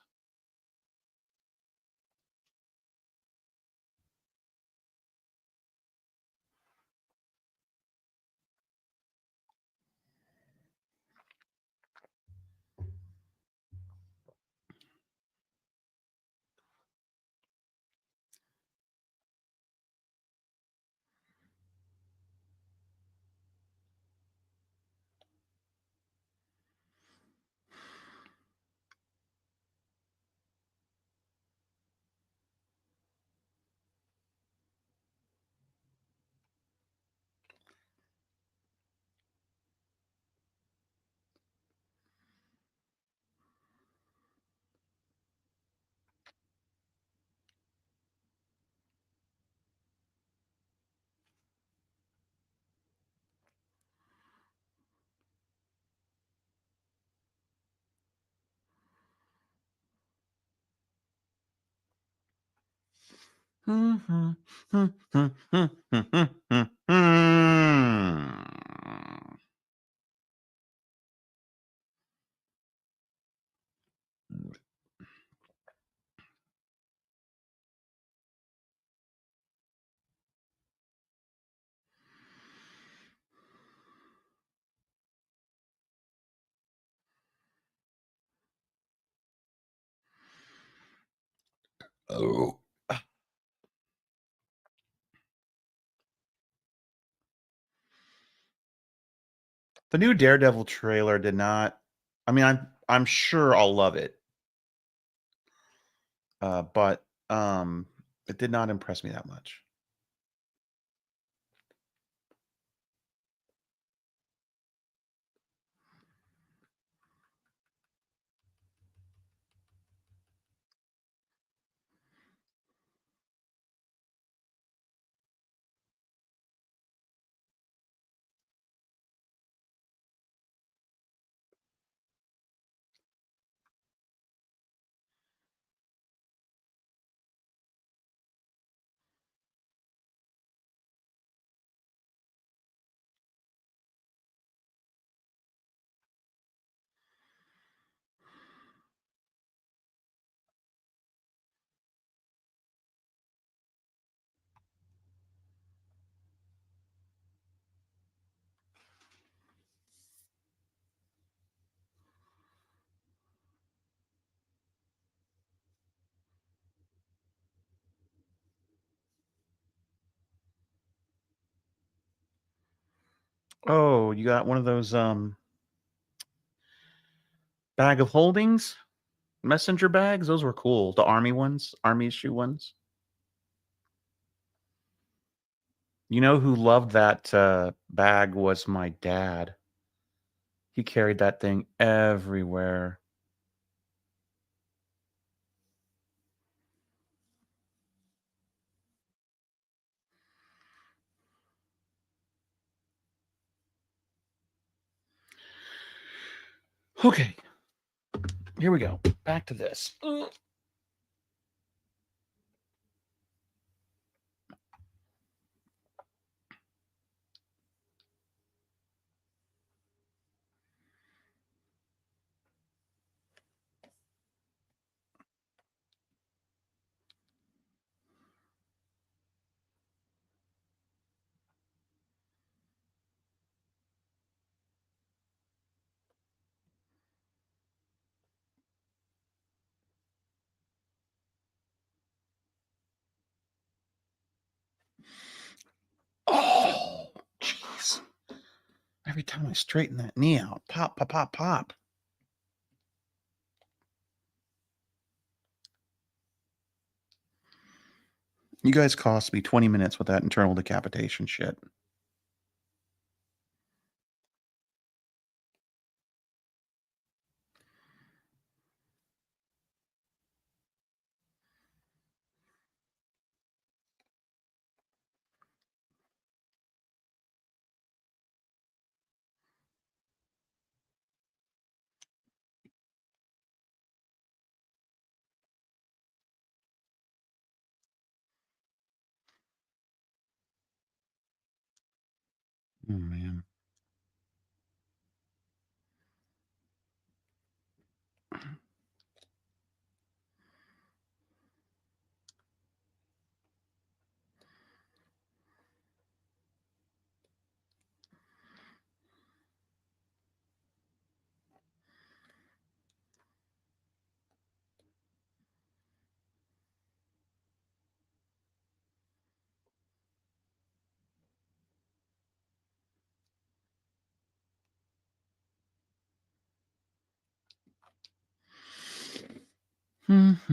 Oh. The new Daredevil trailer did not. I mean, I'm sure I'll love it. But it did not impress me that much. Oh, you got one of those bag of holdings? Messenger bags? Those were cool. The army ones, army issue ones. You know who loved that bag was my dad. He carried that thing everywhere. Okay. Here we go. Back to this. Oh, jeez. Every time I straighten that knee out, pop, pop, pop, pop. You guys cost me 20 minutes with that internal decapitation shit. Oh, man. Bum,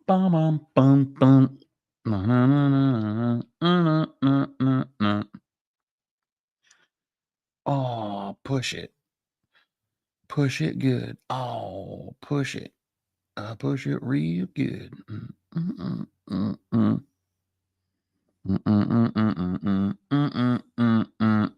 bum, bum, bum, bum. Na, na, na, na, na, na, na, na. Oh, push it. Push it good. Oh, push it. Push it real good. Mm, mm, mm, mm, mm, mm, mm, mm, mm, mm, mm, mm, mm.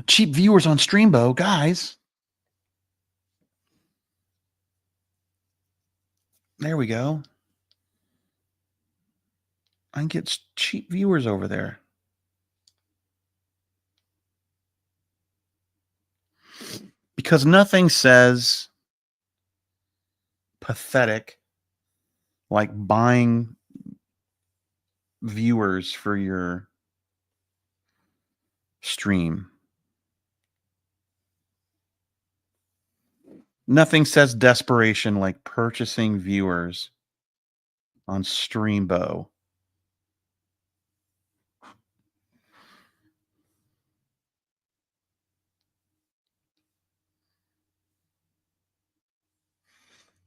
Cheap viewers on Streambo, guys. There we go. I can get cheap viewers over there. Because nothing says pathetic like buying viewers for your stream. Nothing says desperation like purchasing viewers on Streambo.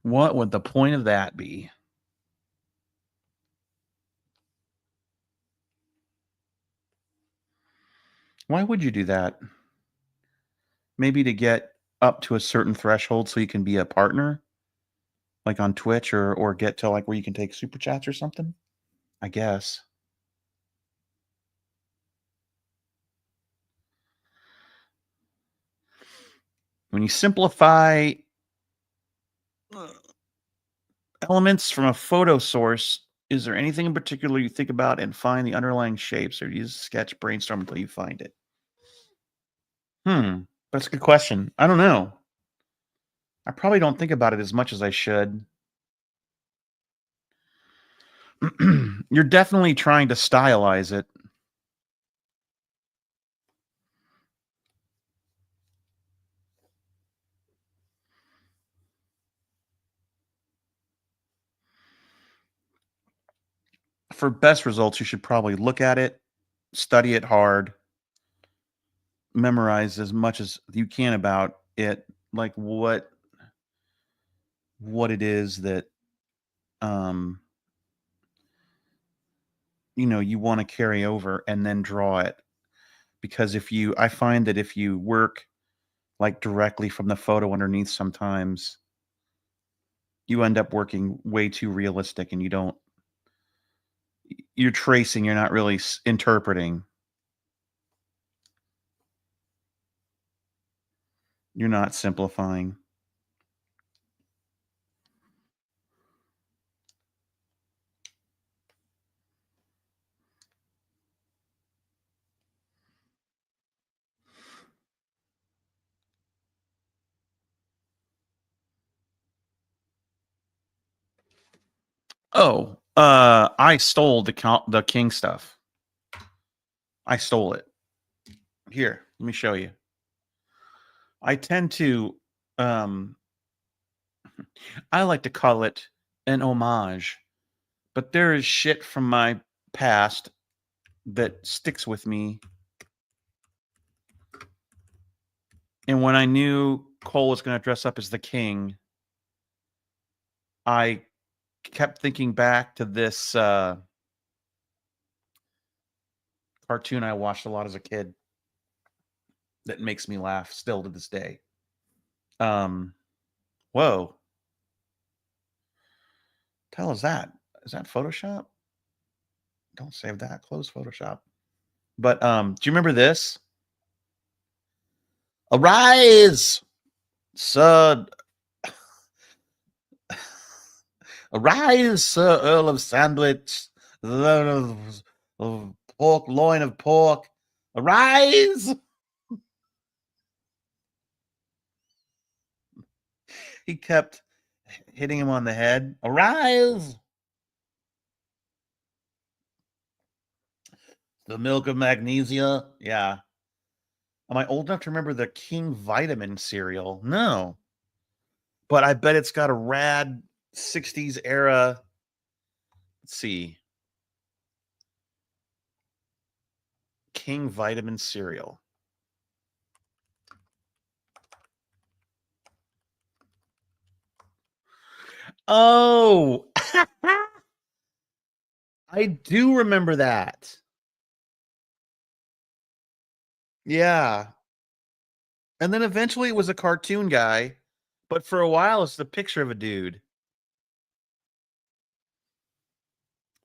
What would the point of that be? Why would you do that? Maybe to get up to a certain threshold so you can be a partner, like on Twitch, or get to like where you can take super chats or something? I guess. When you simplify elements from a photo source, is there anything in particular you think about and find the underlying shapes, or do you just sketch brainstorm until you find it? That's a good question. I don't know. I probably don't think about it as much as I should. You're definitely trying to stylize it. For best results, you should probably look at it, study it hard, memorize as much as you can about it, like what it is that um you want to carry over, and then draw it. Because I find that if you work like directly from the photo underneath, sometimes you end up working way too realistic, and you're tracing, you're not really interpreting. You're not simplifying. Oh, I stole the king stuff. I stole it. Here, let me show you. I tend to I like to call it an homage, but there is shit from my past that sticks with me. And when I knew Cole was going to dress up as the king, I kept thinking back to this cartoon I watched a lot as a kid that makes me laugh still to this day. Whoa. The hell is that? Is that Photoshop? Don't save that. Close Photoshop. But do you remember this? Arise, Sir. Arise, Sir Earl of Sandwich, the of pork, loin of pork. Arise! He kept hitting him on the head. Arise! The milk of magnesia. Yeah. Am I old enough to remember the King Vitamin cereal? No. But I bet it's got a rad 60s era. Let's see. King Vitamin cereal. Oh, I do remember that. Yeah. And then eventually it was a cartoon guy, but for a while it's the picture of a dude.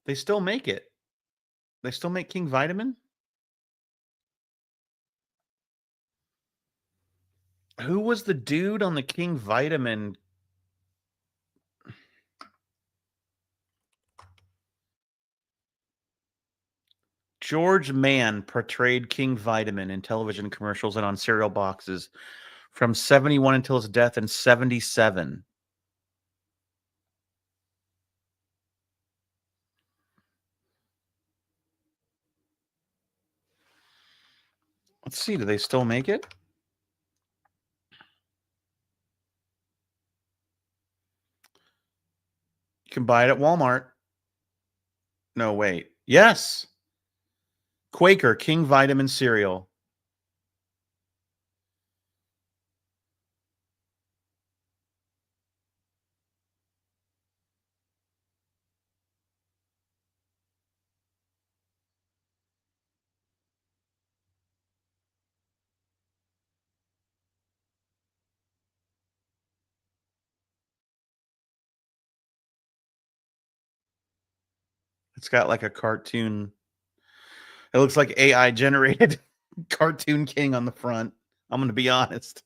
They still make it. They still make King Vitamin? Who was the dude on the King Vitamin? George Mann portrayed King Vitamin in television commercials and on cereal boxes from 71 until his death in 77. Let's see, do they still make it? You can buy it at Walmart. No, wait. Yes. Quaker King Vitamin cereal. It's got like a cartoon. It looks like AI generated Cartoon King on the front. I'm going to be honest.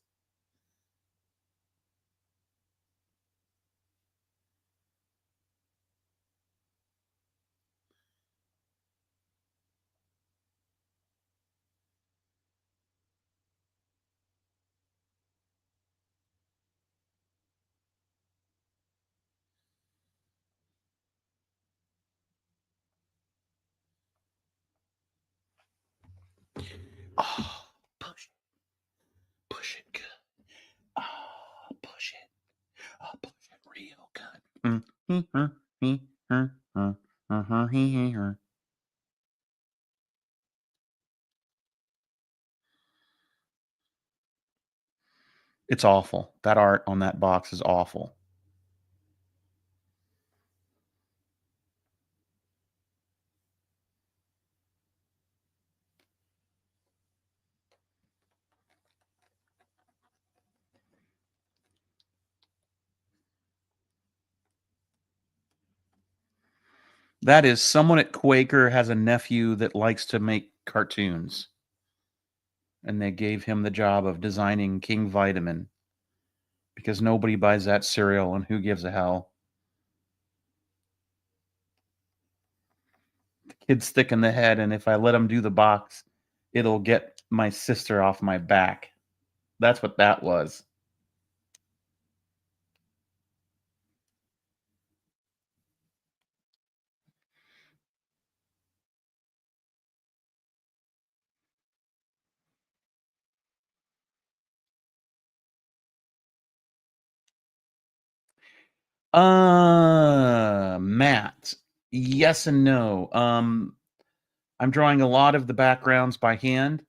It's awful. That art on that box is awful. That is someone at Quaker has a nephew that likes to make cartoons. And they gave him the job of designing King Vitamin because nobody buys that cereal and who gives a hell. The kid's thick in the head, and if I let him do the box, it'll get my sister off my back. That's what that was. Matt. Yes and no. I'm drawing a lot of the backgrounds by hand,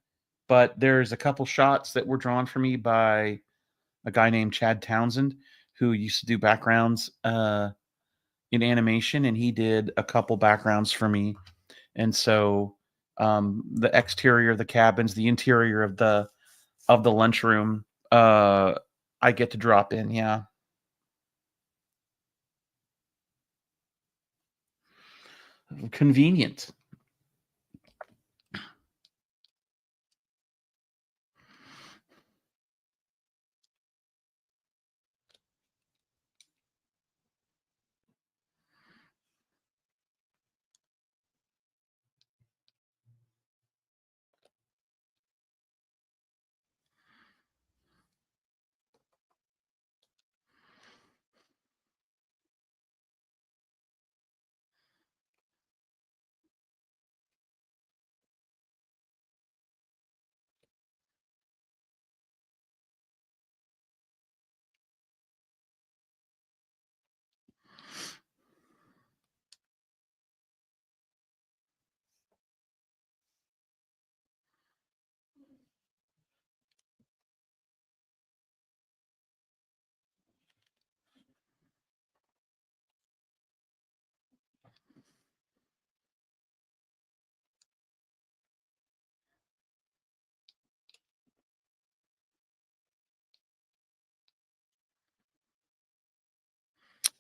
but there's a couple shots that were drawn for me by a guy named Chad Townsend who used to do backgrounds in animation, and he did a couple backgrounds for me. And so the exterior of the cabins, the interior of the lunchroom, I get to drop in. Yeah. Convenient.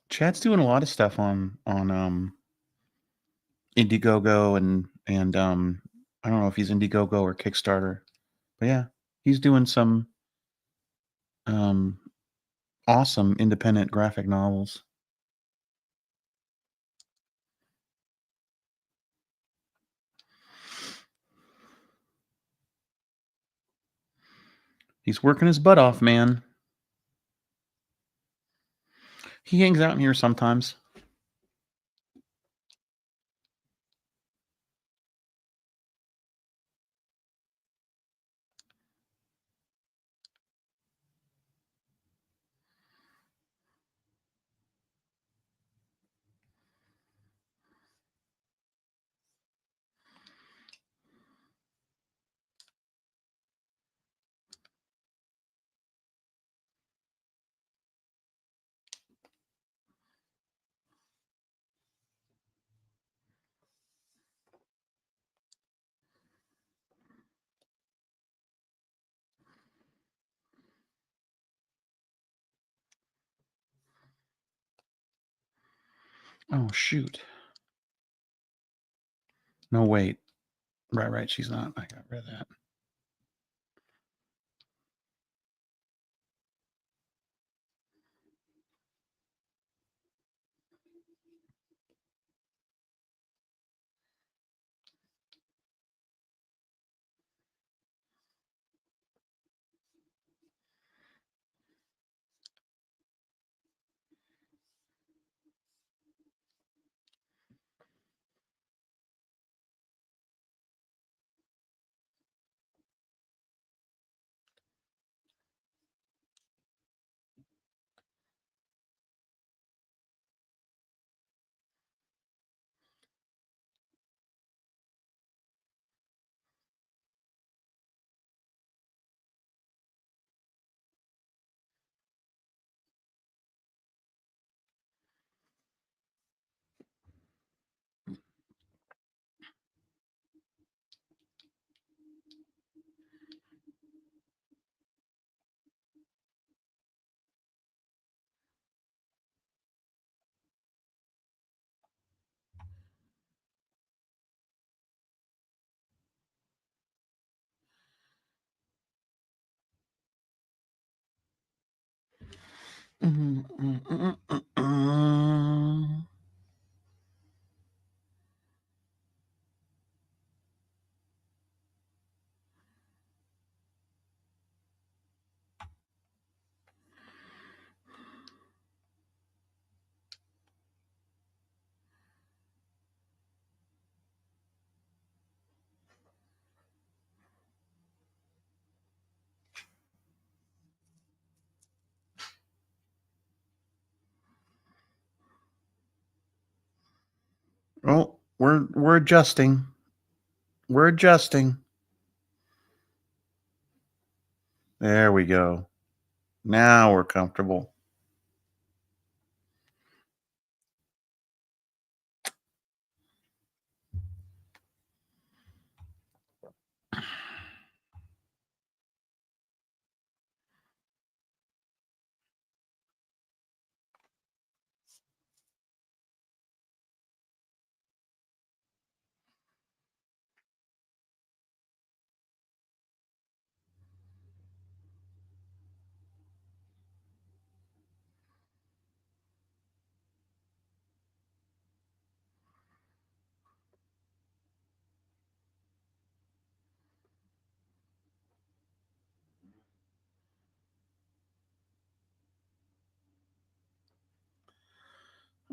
Chad's doing a lot of stuff on Indiegogo and I don't know if he's Indiegogo or Kickstarter, but yeah, he's doing some um awesome independent graphic novels. He's working his butt off, man. He hangs out in here sometimes. Oh shoot. No, wait. Right, she's not. I got rid of that. Oh, we're adjusting. We're adjusting. There we go. Now we're comfortable.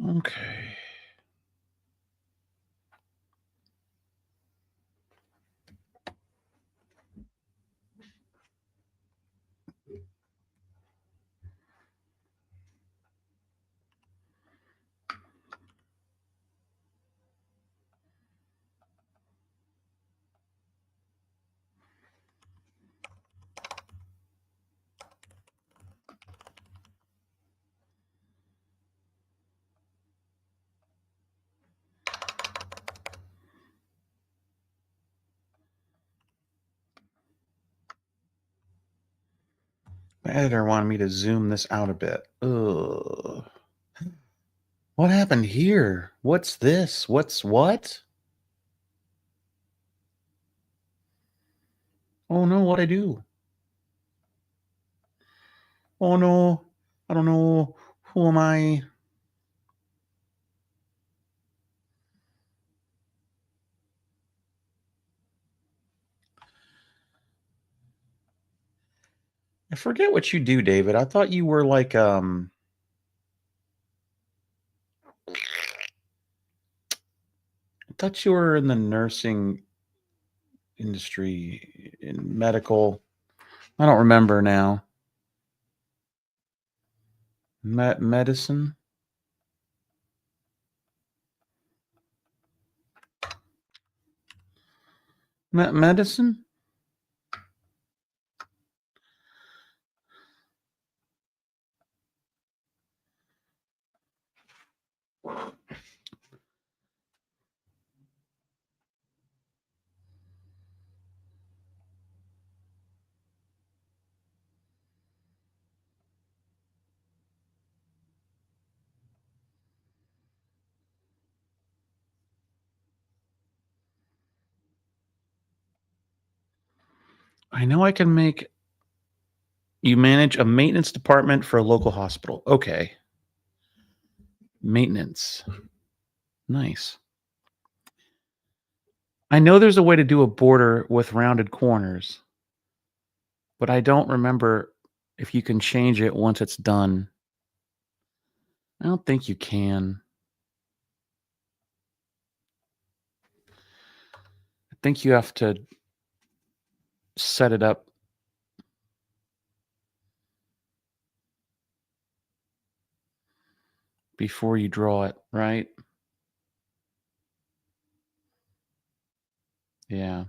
Okay. My editor wanted me to zoom this out a bit. Ugh. What happened here? What's this? What's what? Oh no, what I do? Oh no, I don't know. Who am I? I forget what you do, David. I thought you were like I thought you were in the nursing industry, in medical. I don't remember now. Medicine? Medicine? I know I can make you manage a maintenance department for a local hospital. Okay. Maintenance. Nice. I know there's a way to do a border with rounded corners, but I don't remember if you can change it once it's done. I don't think you can. I think you have to set it up before you draw it, right? Yeah.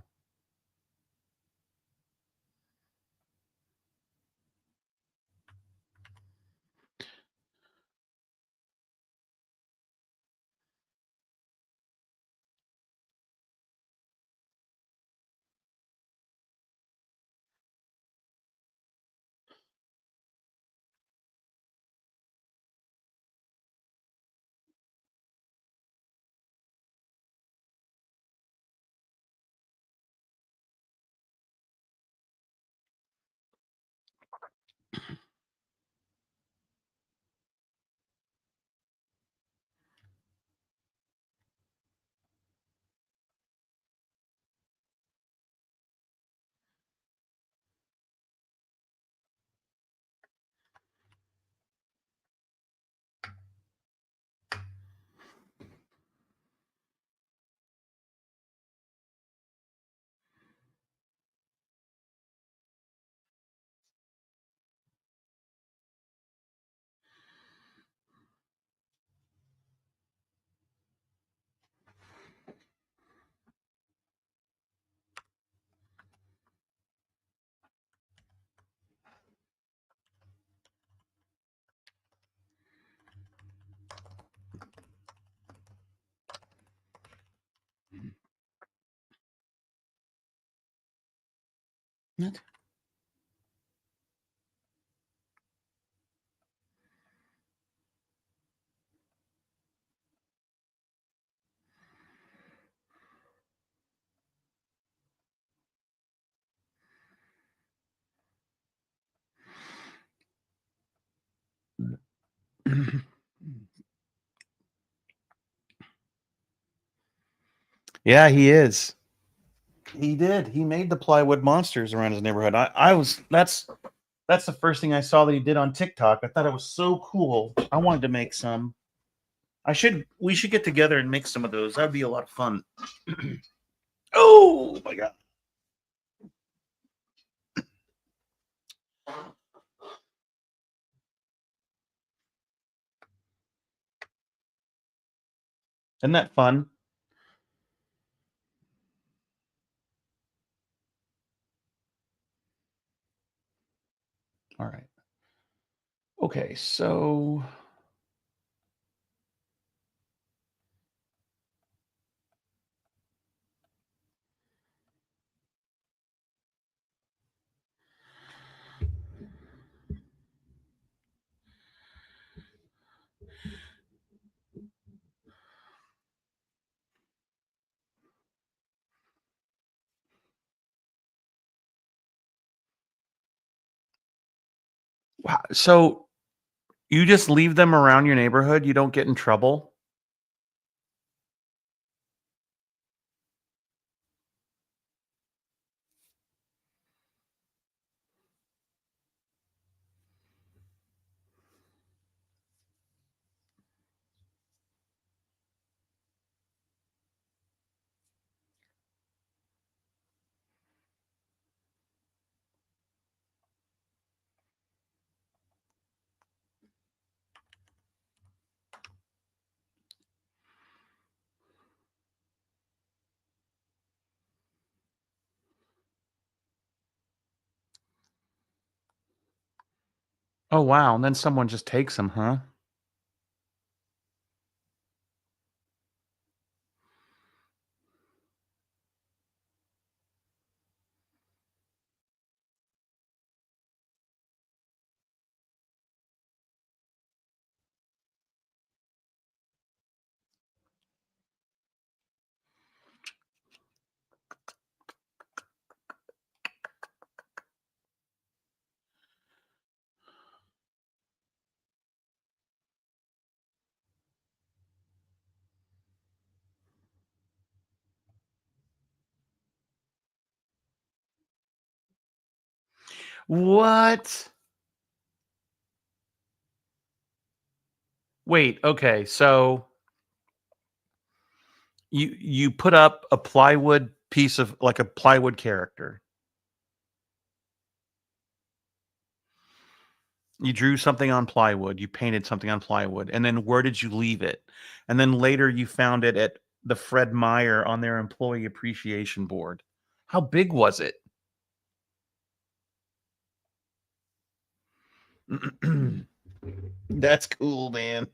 What? Yeah, he is. He did. He made the plywood monsters around his neighborhood. I was that's the first thing I saw that he did on TikTok. I thought it was so cool. I wanted to make some. We should get together and make some of those. That'd be a lot of fun. Oh my god. Isn't that fun? All right. Okay, so wow. So you just leave them around your neighborhood? You don't get in trouble? Oh wow, and then someone just takes them, huh? What? Wait, okay. So you put up a plywood piece of like a plywood character. You drew something on plywood, you painted something on plywood, and then where did you leave it? And then later you found it at the Fred Meyer on their employee appreciation board. How big was it? That's cool, man.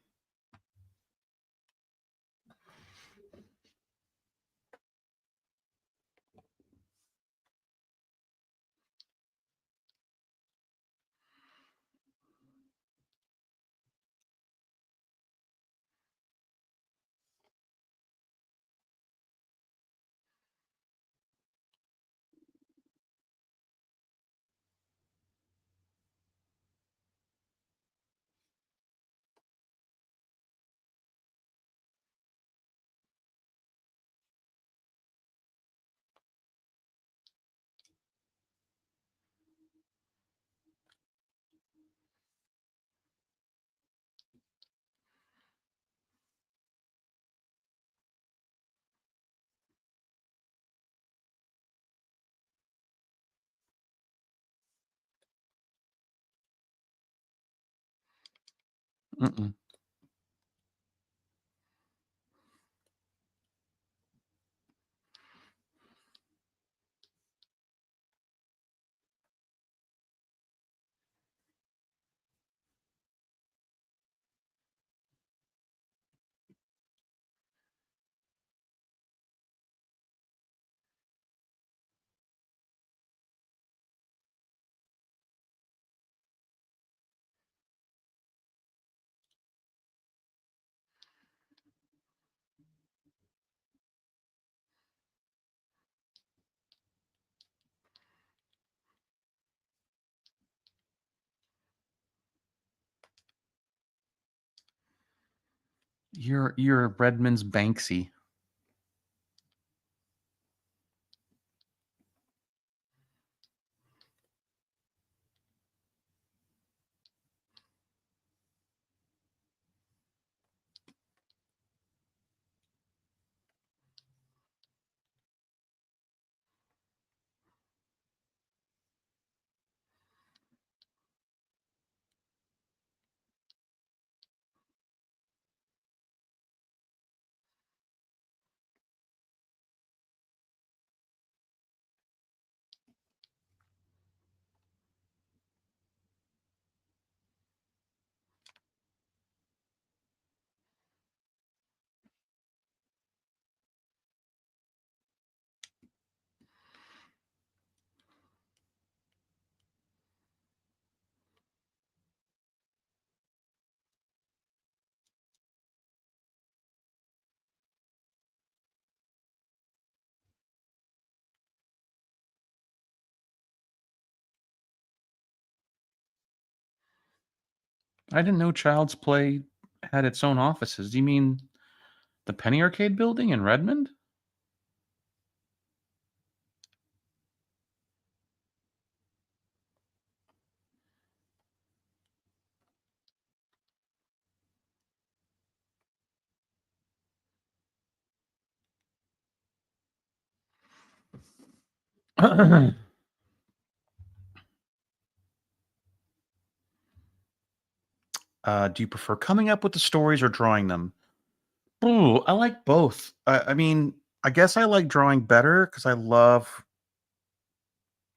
Mm-mm. You're Redmond's Banksy. I didn't know Child's Play had its own offices. Do you mean the Penny Arcade building in Redmond? Do you prefer coming up with the stories or drawing them? Ooh, I like both. I mean, I guess I like drawing better because I love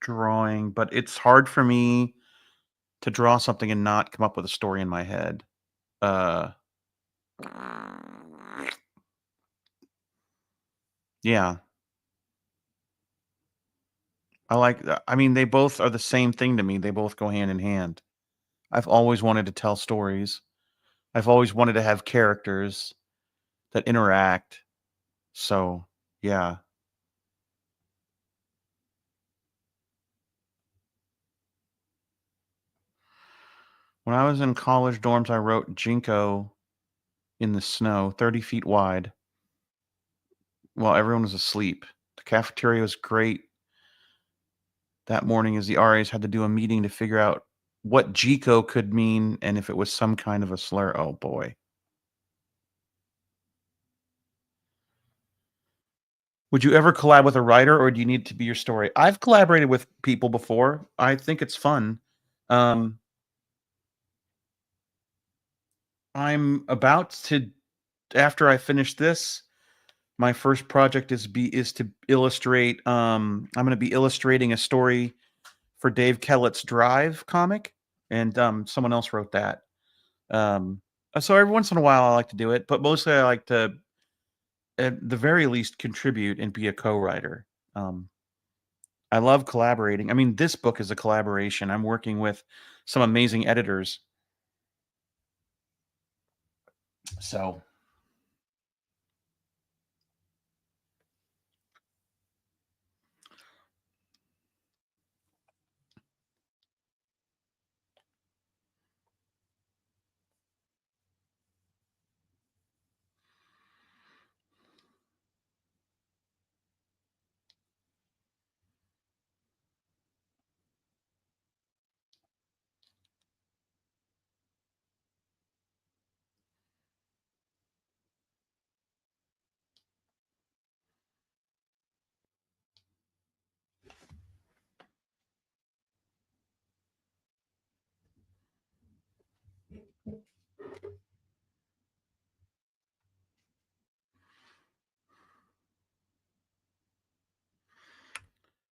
drawing, but it's hard for me to draw something and not come up with a story in my head. Uh, yeah, I mean, they both are the same thing to me. They both go hand in hand. I've always wanted to tell stories. I've always wanted to have characters that interact. So, yeah. When I was in college dorms, I wrote Jinko in the snow, 30 feet wide, while everyone was asleep. The cafeteria was great that morning as the RAs had to do a meeting to figure out what Jico could mean and if it was some kind of a slur. Oh boy. Would you ever collab with a writer or do you need it to be your story? I've collaborated with people before. I think it's fun. Um, I'm about to after I finish this, my first project is to illustrate I'm going to be illustrating a story for Dave Kellett's Drive comic and someone else wrote that. Um, so every once in a while I like to do it, but mostly I like to at the very least contribute and be a co-writer. Um, I love collaborating. I mean, this book is a collaboration. I'm working with some amazing editors. So,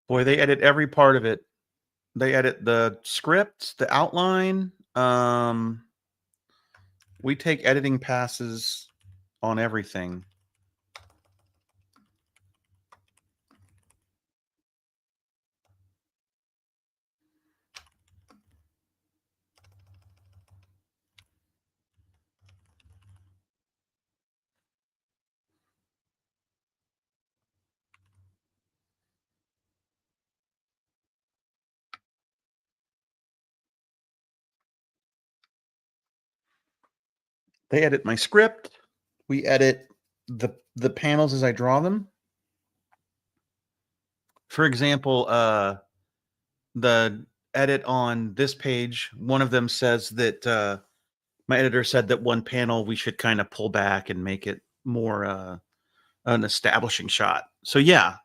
boy, they edit every part of it. They edit the script, the outline. We take editing passes on everything. They edit my script. we edit the panels as I draw them. For example, the edit on this page, one of them says that my editor said that one panel we should kind of pull back and make it more an establishing shot. So yeah,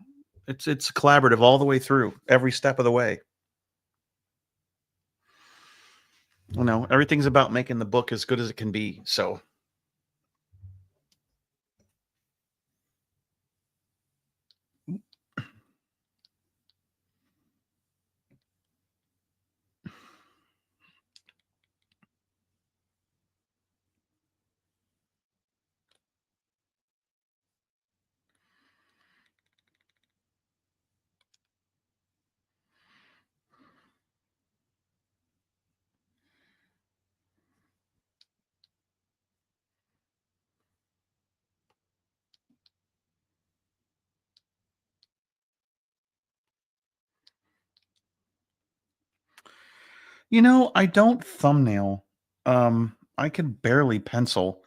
it's collaborative all the way through, every step of the way. You know, everything's about making the book as good as it can be. So you know, I don't thumbnail. I can barely pencil.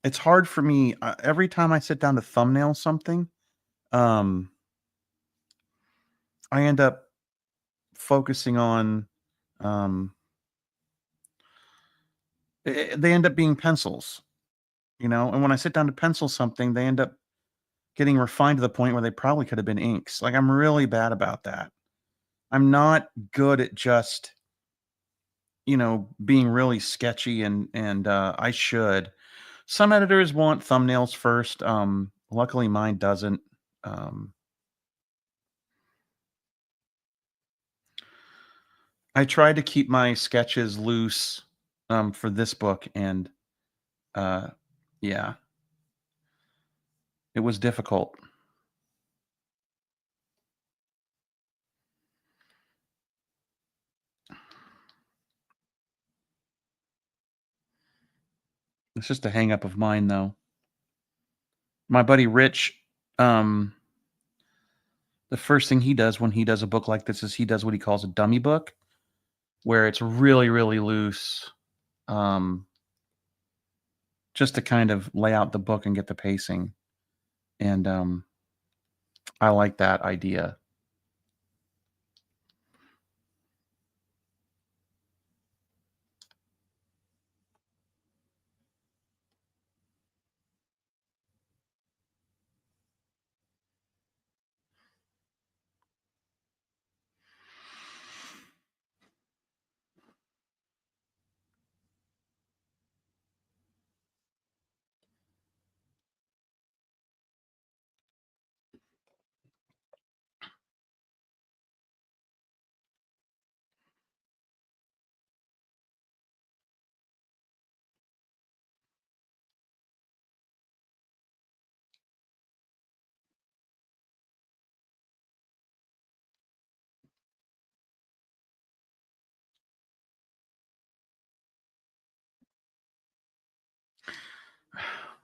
It's hard for me every time I sit down to thumbnail something. I end up focusing on. They end up being pencils, you know. And when I sit down to pencil something, they end up getting refined to the point where they probably could have been inks. Like I'm really bad about that. I'm not good at just, you know, being really sketchy and I should. Some editors want thumbnails first. Luckily mine doesn't. I tried to keep my sketches loose for this book, and yeah, it was difficult. It's just a hang up of mine, though. My buddy Rich, the first thing he does when he does a book like this is he does what he calls a dummy book, where it's really, really loose, just to kind of lay out the book and get the pacing. And I like that idea.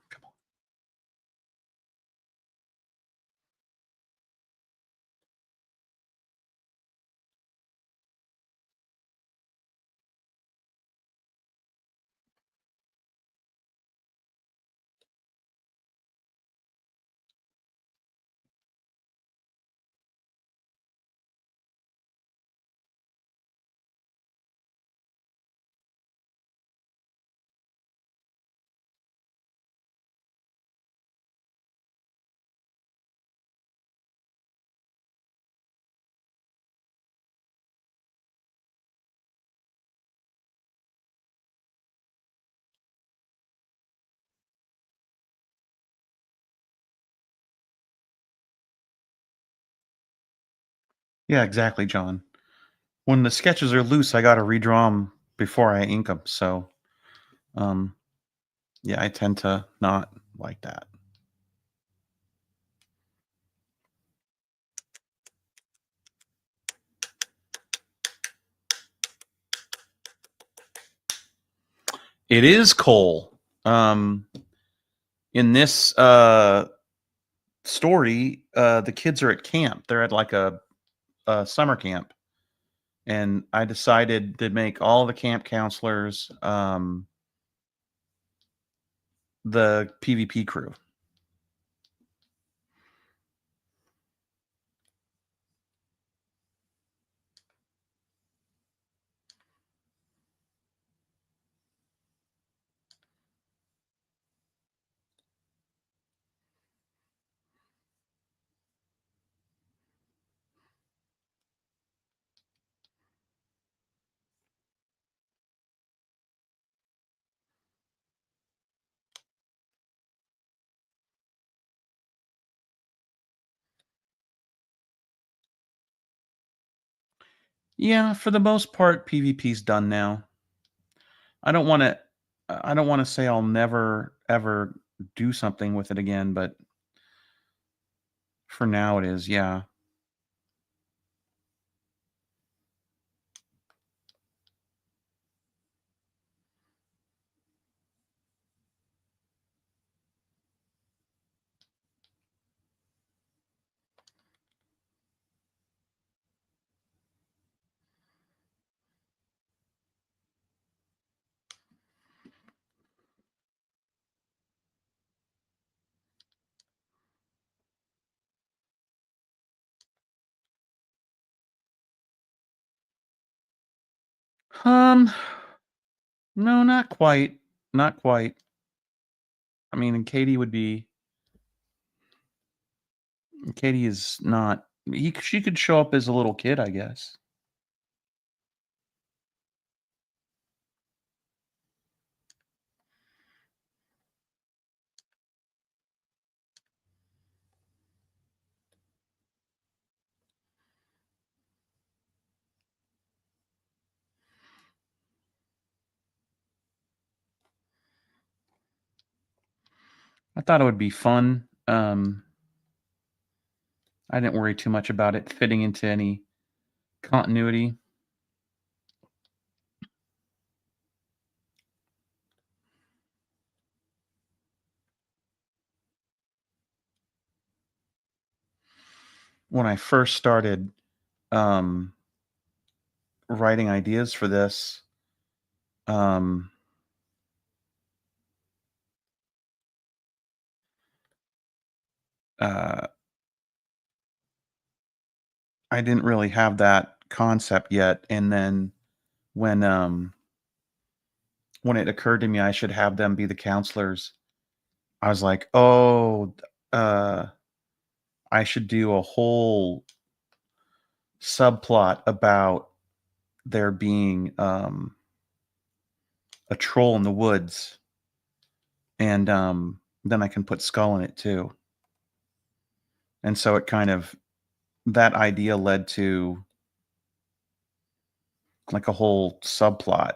Come on. Yeah, exactly, John. When the sketches are loose, I got to redraw them before I ink them. So, yeah, I tend to not like that. It is Cole. In this story, the kids are at camp. They're at like a summer camp, and I decided to make all the camp counselors the PvP crew. Yeah, for the most part, PvP's done now. I don't want to. I don't want to say I'll never ever do something with it again, but for now it is. Yeah. Um. No, not quite. Not quite. I mean, and Katie would be. Katie is not. She could show up as a little kid, I guess. I thought it would be fun. I didn't worry too much about it fitting into any continuity. When I first started um, writing ideas for this, um, uh, I didn't really have that concept yet. And then when um, when it occurred to me I should have them be the counselors, I was like, oh, uh, I should do a whole subplot about there being a troll in the woods, and then I can put Skull in it too. And so it kind of that idea led to like a whole subplot.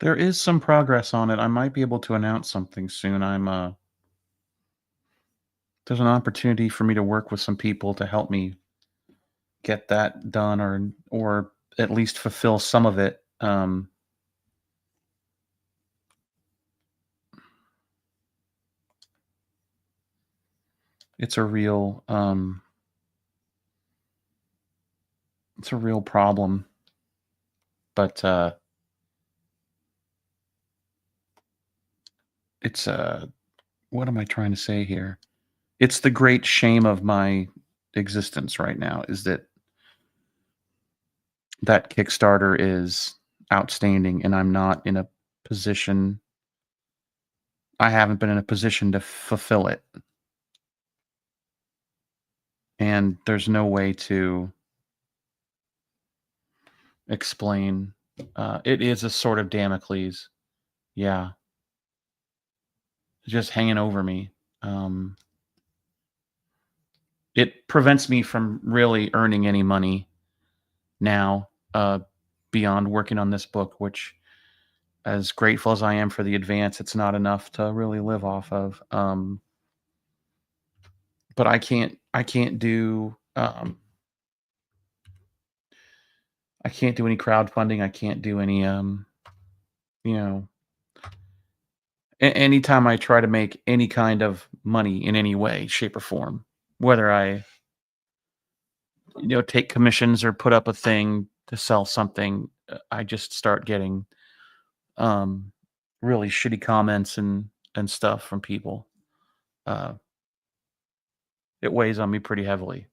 There is some progress on it. I might be able to announce something soon. There's an opportunity for me to work with some people to help me get that done, or at least fulfill some of it. It's a real it's a real problem, but it's what am I trying to say here? It's the great shame of my existence right now is that Kickstarter is outstanding, and I'm not in a position. I haven't been in a position to fulfill it, and there's no way to explain. It is a sort of Damocles, yeah, just hanging over me. It prevents me from really earning any money now, beyond working on this book, which, as grateful as I am for the advance, it's not enough to really live off of. But I can't do any crowdfunding. I can't do any you know, anytime I try to make any kind of money in any way, shape, or form, whether I take commissions or put up a thing to sell something, I just start getting um really shitty comments and stuff from people. uh it weighs on me pretty heavily.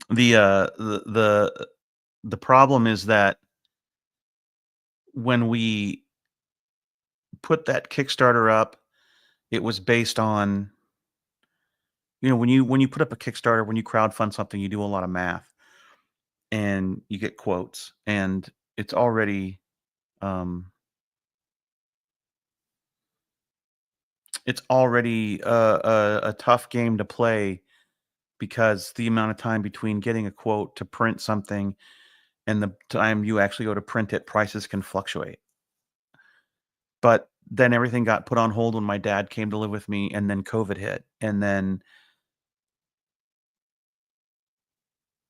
The problem is that when we put that Kickstarter up, it was based on, when you put up a Kickstarter, when you crowdfund something, you do a lot of math and you get quotes, and it's already um a tough game to play, because the amount of time between getting a quote to print something and the time you actually go to print it, prices can fluctuate. But then everything got put on hold when my dad came to live with me, and then COVID hit, and then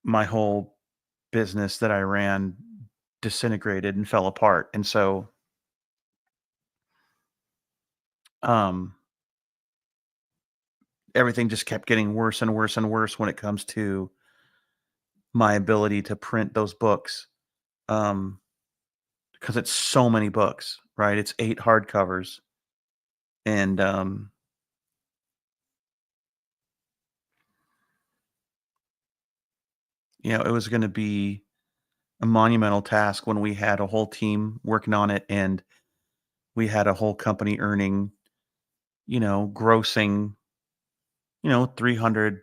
my whole business that I ran disintegrated and fell apart. And so um everything just kept getting worse and worse and worse when it comes to my ability to print those books. Um because it's so many books, right? It's 8 hardcovers, and it was going to be a monumental task when we had a whole team working on it, and we had a whole company earning, grossing, 300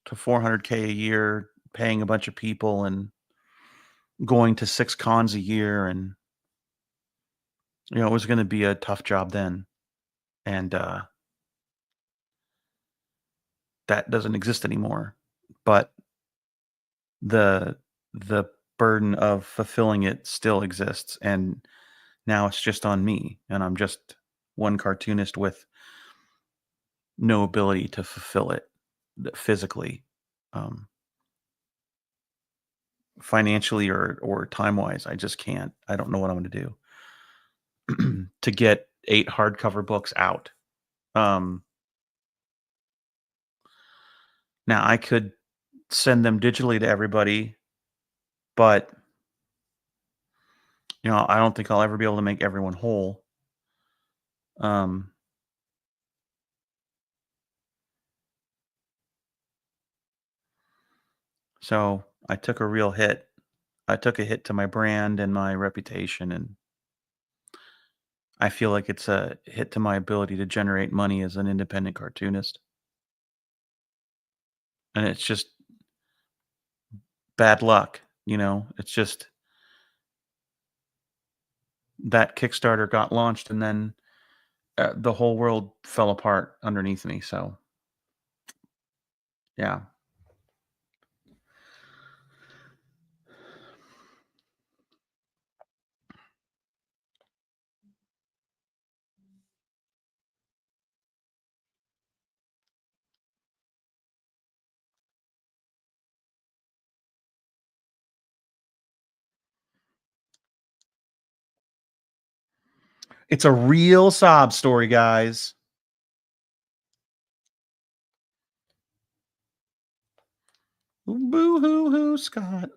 to 400K a year, paying a bunch of people and going to 6 cons a year. And it was going to be a tough job then, and that doesn't exist anymore. But the the burden of fulfilling it still exists, and now it's just on me, and I'm just one cartoonist with no ability to fulfill it physically, um, financially, or time wise. I just can't. I don't know what I'm going to do to get 8 hardcover books out. Um, Now I could send them digitally to everybody, but I don't think I'll ever be able to make everyone whole. Um, so I took a real hit. I took a hit to my brand and my reputation, and I feel like it's a hit to my ability to generate money as an independent cartoonist. And it's just bad luck. It's just that Kickstarter got launched, and then the whole world fell apart underneath me. So, yeah. It's a real sob story, guys. Boo hoo hoo, Scott.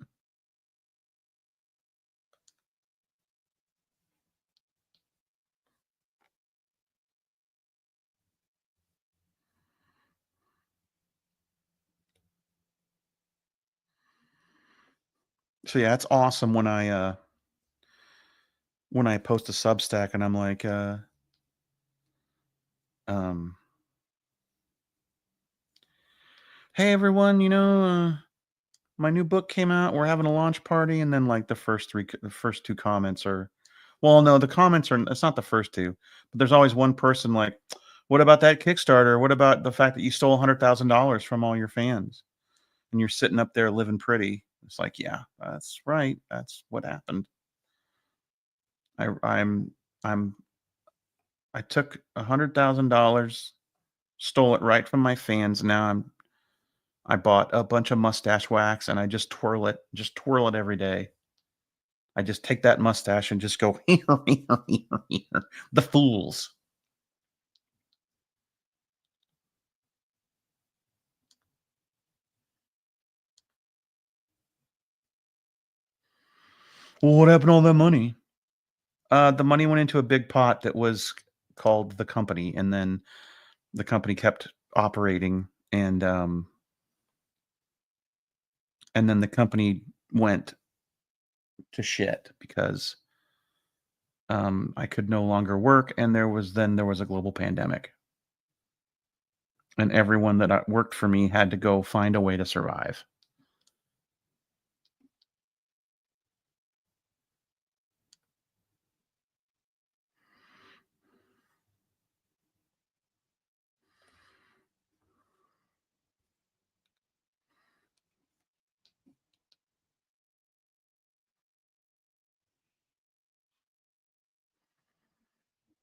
So yeah, it's awesome when I post a Substack and I'm like, hey everyone, my new book came out. We're having a launch party, and then like the first two comments are, well, no, the comments are. It's not the first two, but there's always one person like, what about that Kickstarter? What about the fact that you stole $100,000 from all your fans, and you're sitting up there living pretty? It's like, yeah, that's right. That's what happened. I took $100,000, stole it right from my fans. Now I bought a bunch of mustache wax and I just twirl it every day. I just take that mustache and just go the fools. Well, what happened to all that money? The money went into a big pot that was called the company, and then the company kept operating, and then the company went to shit because I could no longer work, and there was a global pandemic, and everyone that worked for me had to go find a way to survive.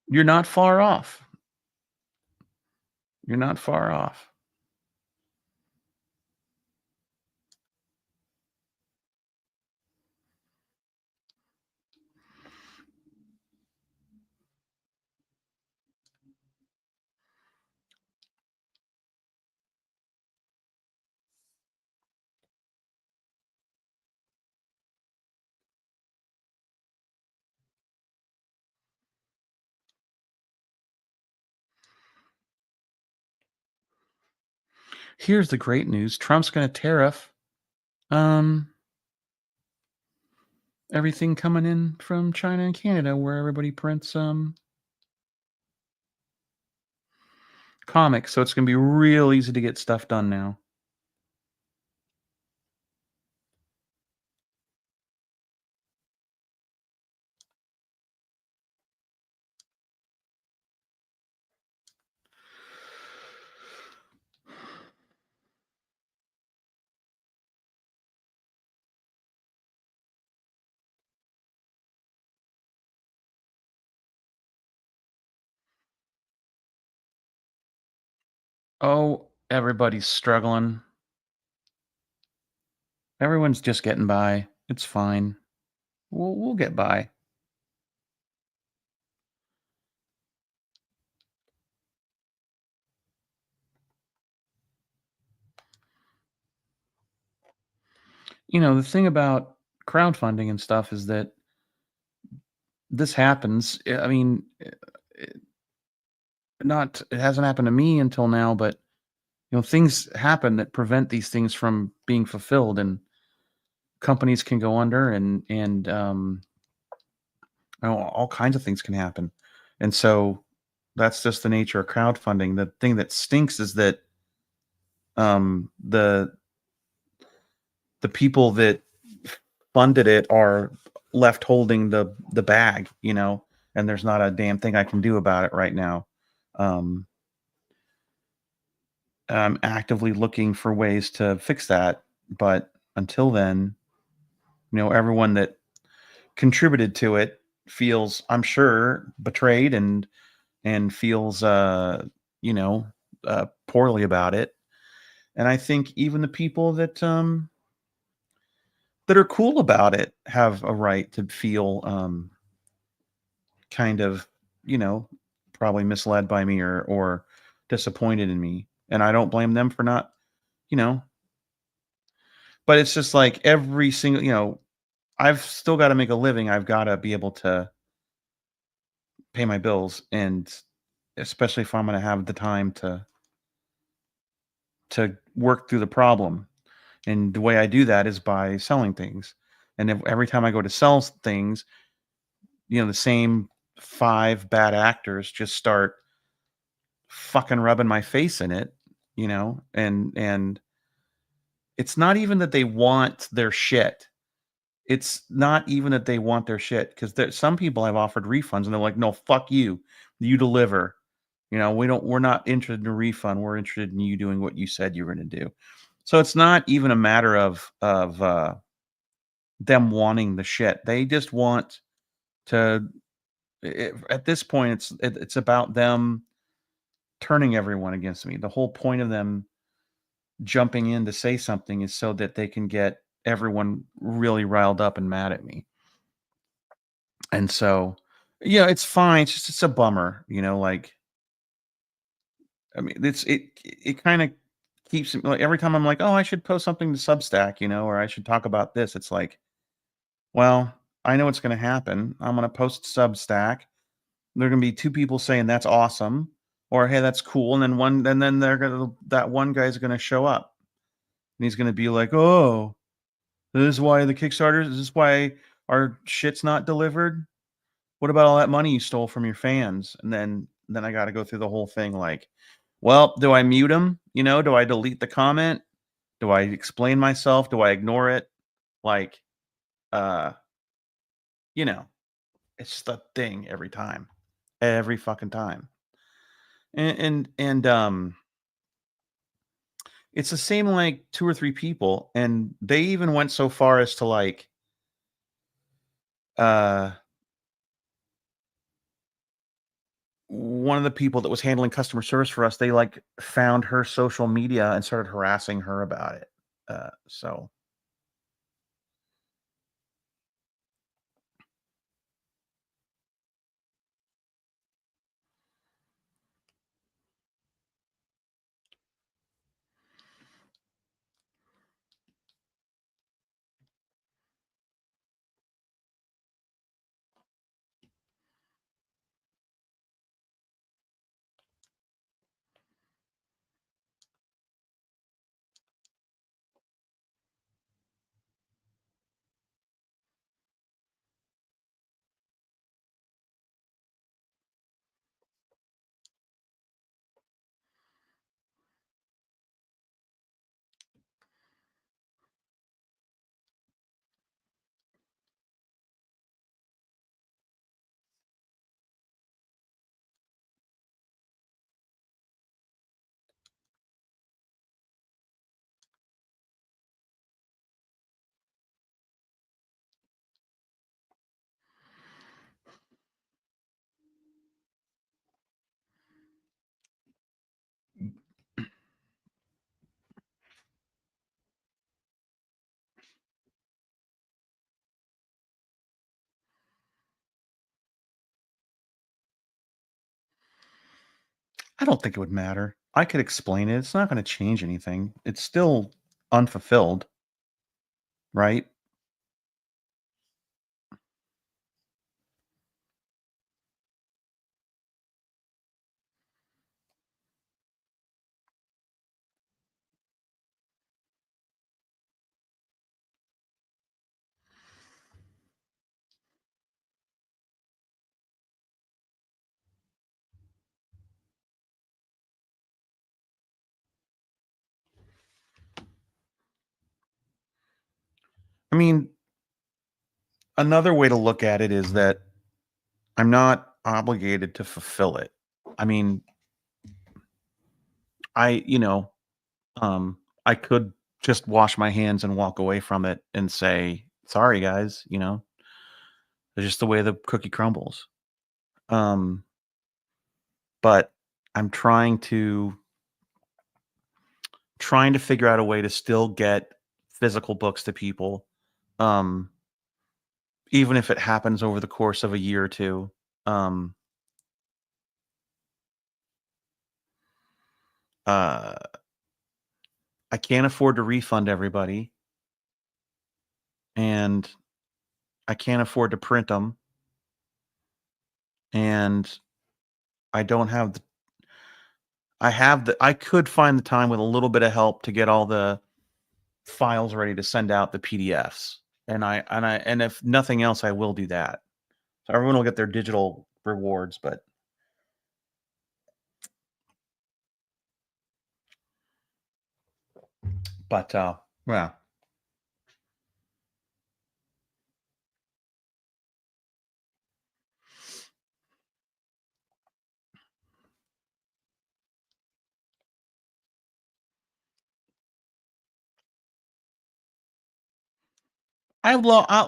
You're not far off. You're not far off. Here's the great news. Trump's going to tariff everything coming in from China and Canada, where everybody prints comics. So it's going to be real easy to get stuff done now. Oh, everybody's struggling. Everyone's just getting by. It's fine. We'll get by. The thing about crowdfunding and stuff is that this happens. I mean, it hasn't happened to me until now, but things happen that prevent these things from being fulfilled, and companies can go under, and all kinds of things can happen. And so that's just the nature of crowdfunding. The thing that stinks is that the people that funded it are left holding the bag. and there's not a damn thing I can do about it right now. I'm actively looking for ways to fix that, but until then, everyone that contributed to it feels, I'm sure, betrayed and feels poorly about it. And I think even the people that are cool about it have a right to feel kind of, probably misled by me or disappointed in me. And I don't blame them for not, you know, but it's just like every single, I've still got to make a living. I've got to be able to pay my bills, and especially if I'm going to have the time to work through the problem. And the way I do that is by selling things. And every time I go to sell things, the same 5 bad actors just start fucking rubbing my face in it, and it's not even that they want their shit. It's not even that they want their shit, because there's some people I've offered refunds and they're like, no, fuck you. You deliver. We're not interested in a refund. We're interested in you doing what you said you were going to do. So it's not even a matter of them wanting the shit. They just want to. At this point, it's about them turning everyone against me. The whole point of them jumping in to say something is so that they can get everyone really riled up and mad at me. And so, it's fine. It's a bummer, like, I mean, it kind of keeps like every time I'm like, oh, I should post something to Substack, or I should talk about this. It's like, well, I know what's going to happen. I'm going to post Substack. There are going to be 2 people saying that's awesome, or hey, that's cool, and then that one guy's going to show up, and he's going to be like, oh, this is why the Kickstarter. Is this why our shit's not delivered? What about all that money you stole from your fans? And then I got to go through the whole thing like, well, do I mute them? Do I delete the comment? Do I explain myself? Do I ignore it? Like, uh, it's the thing every fucking time. And it's the same like 2 or 3 people, and they even went so far as to like, uh, one of the people that was handling customer service for us, they like found her social media and started harassing her about it. So I don't think it would matter. I could explain it. It's not going to change anything. It's still unfulfilled, right? I mean, another way to look at it is that I'm not obligated to fulfill it. I mean, I, I could just wash my hands and walk away from it and say, sorry, guys, it's just the way the cookie crumbles. Um, but I'm trying to figure out a way to still get physical books to people. Um, even if it happens over the course of a year or two. Um, uh, I can't afford to refund everybody, and I can't afford to print them, and I don't have the. I could find the time with a little bit of help to get all the files ready to send out the PDFs, and if nothing else, I will do that. So everyone will get their digital rewards, but yeah.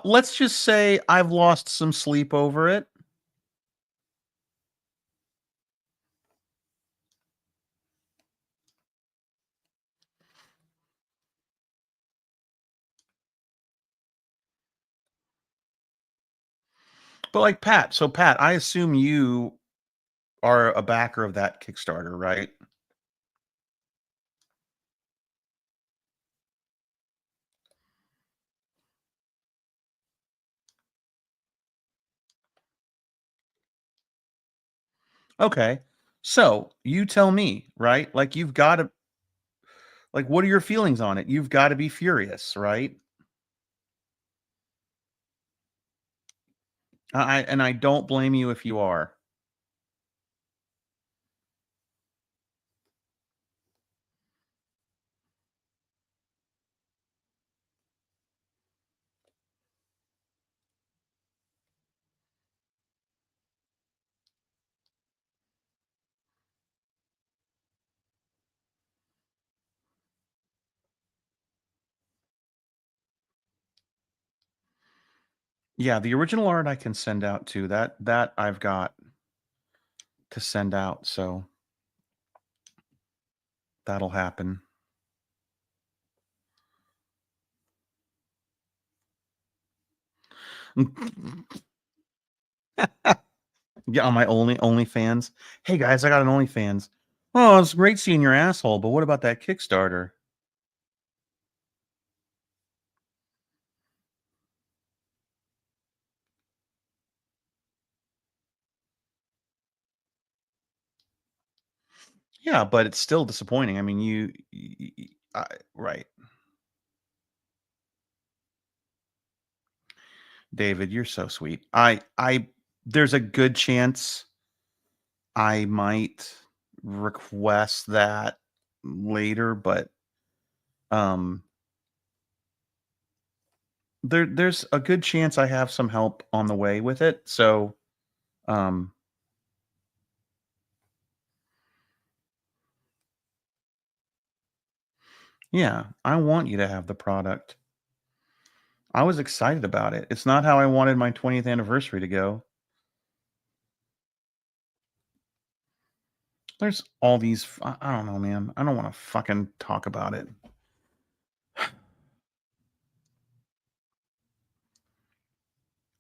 Let's just say I've lost some sleep over it. But like Pat, so Pat, I assume you are a backer of that Kickstarter, right? Okay. So you tell me, right? Like you've got to like what are your feelings on it? You've got to be furious, right? I don't blame you if you are. Yeah, the original art I can send out too. That I've got to send out, so that'll happen. Yeah, on my OnlyFans. Hey guys, I got an OnlyFans. Oh, it's great seeing your asshole, but what about that Kickstarter? Yeah, but it's still disappointing. I mean, right, David, you're so sweet. There's a good chance I might request that later, but um, there's a good chance I have some help on the way with it. So, um, yeah, I want you to have the product. I was excited about it. It's not how I wanted my 20th anniversary to go. There's all these. I don't know, man. I don't want to fucking talk about it.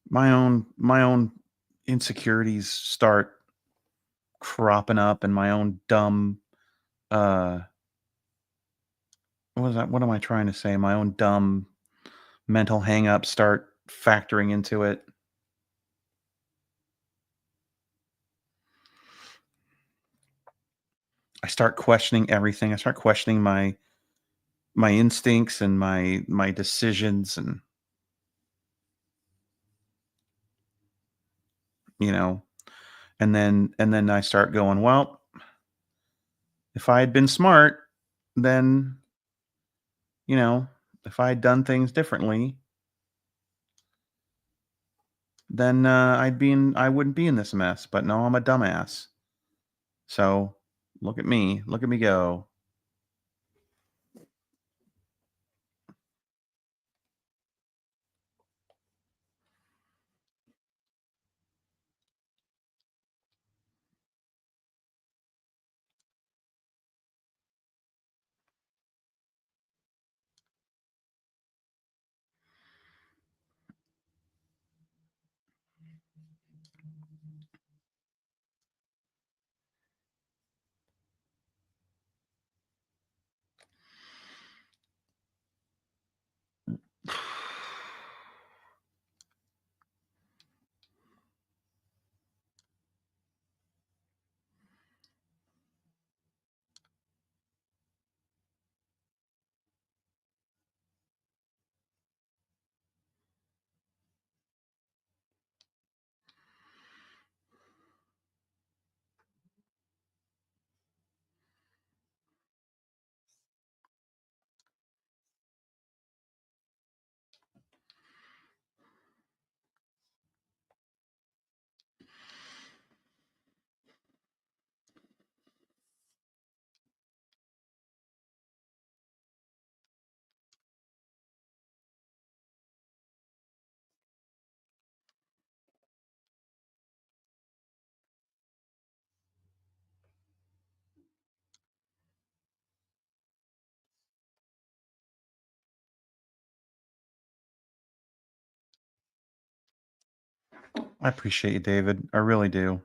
My own insecurities start cropping up, and my own dumb. Uh, what is that? What am I trying to say? My own dumb mental hangups start factoring into it. I start questioning everything. I start questioning my instincts and my decisions, and you know, and then I start going, well, if I had been smart, then if I had done things differently, then I wouldn't be in this mess. But no, I'm a dumbass. So look at me go. I appreciate you, David. I really do.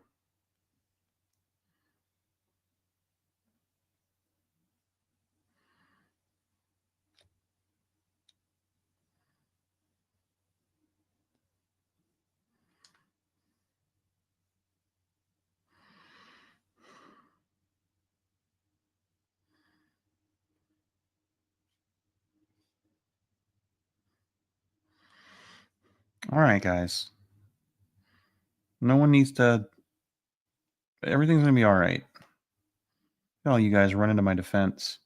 All right, guys. No one needs to. Everything's gonna be all right. All you guys run into my defense.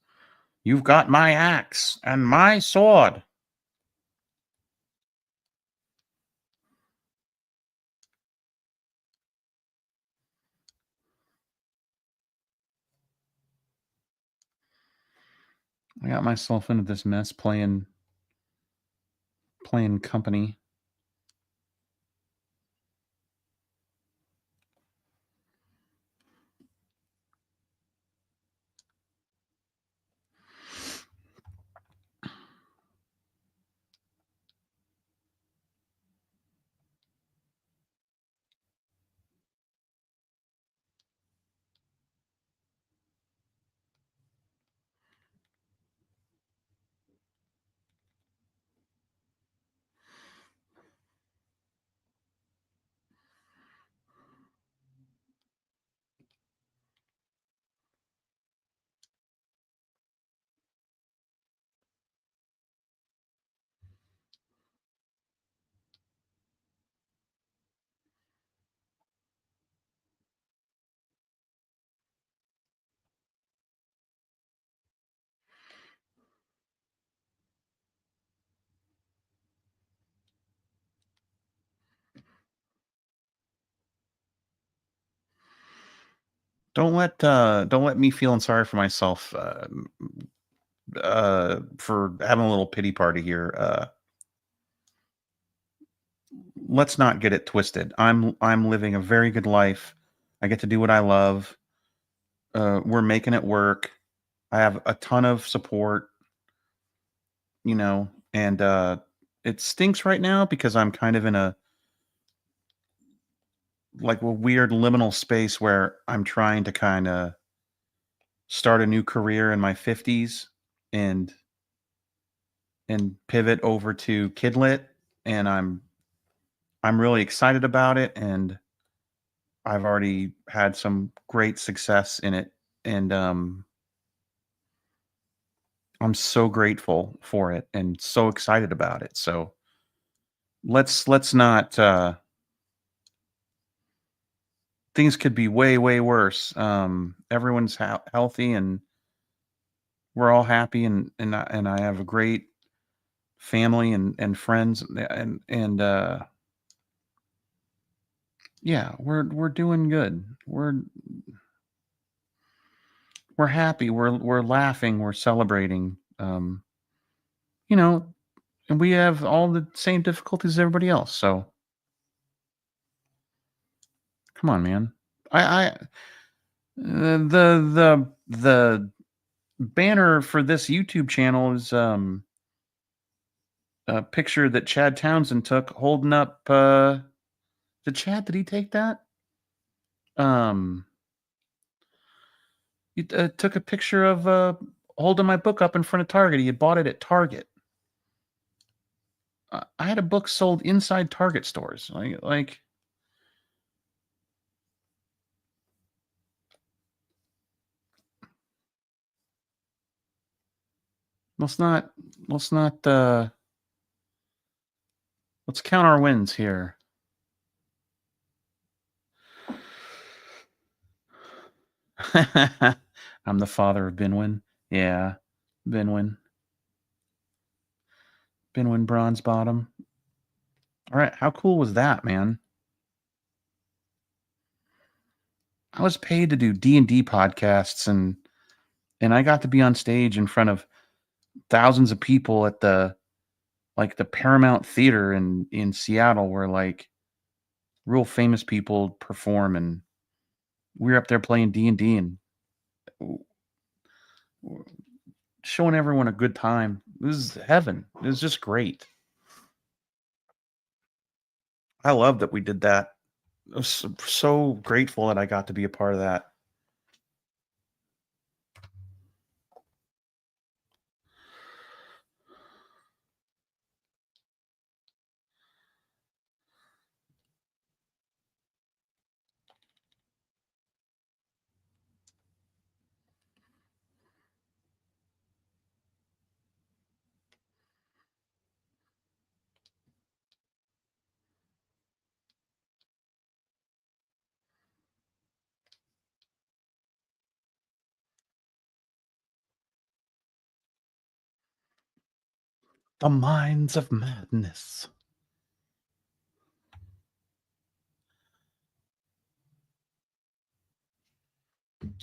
You've got my axe and my sword. I got myself into this mess playing company. Don't let me feeling sorry for myself for having a little pity party here. Let's not get it twisted. I'm living a very good life. I get to do what I love. We're making it work. I have a ton of support, and it stinks right now because I'm kind of in a weird liminal space where I'm trying to kind of start a new career in my 50s and pivot over to Kidlit, and I'm really excited about it, and I've already had some great success in it, and I'm so grateful for it and so excited about it. So let's not things could be way worse. Everyone's healthy and we're all happy, and I have a great family and friends, and Yeah, we're doing good. We're happy. We're laughing. We're celebrating. You know, and we have all the same difficulties as everybody else. So come on, man. I the banner for this YouTube channel is a picture that Chad Townsend took holding up. Did he take that? Um, he took a picture of holding my book up in front of Target. He had bought it at Target. I had a book sold inside Target stores. Like let's not let's not let's count our wins here. I'm the father of Binwin. Yeah, Binwin. Binwin Bronze Bottom. All right, how cool was that, man? I was paid to do D&D podcasts and I got to be on stage in front of thousands of people at the Paramount Theater in Seattle where like real famous people perform and we were up there playing D&D and showing everyone a good time. It was heaven. It was just great. I love that we did that. I was so grateful that I got to be a part of that. The Minds of Madness.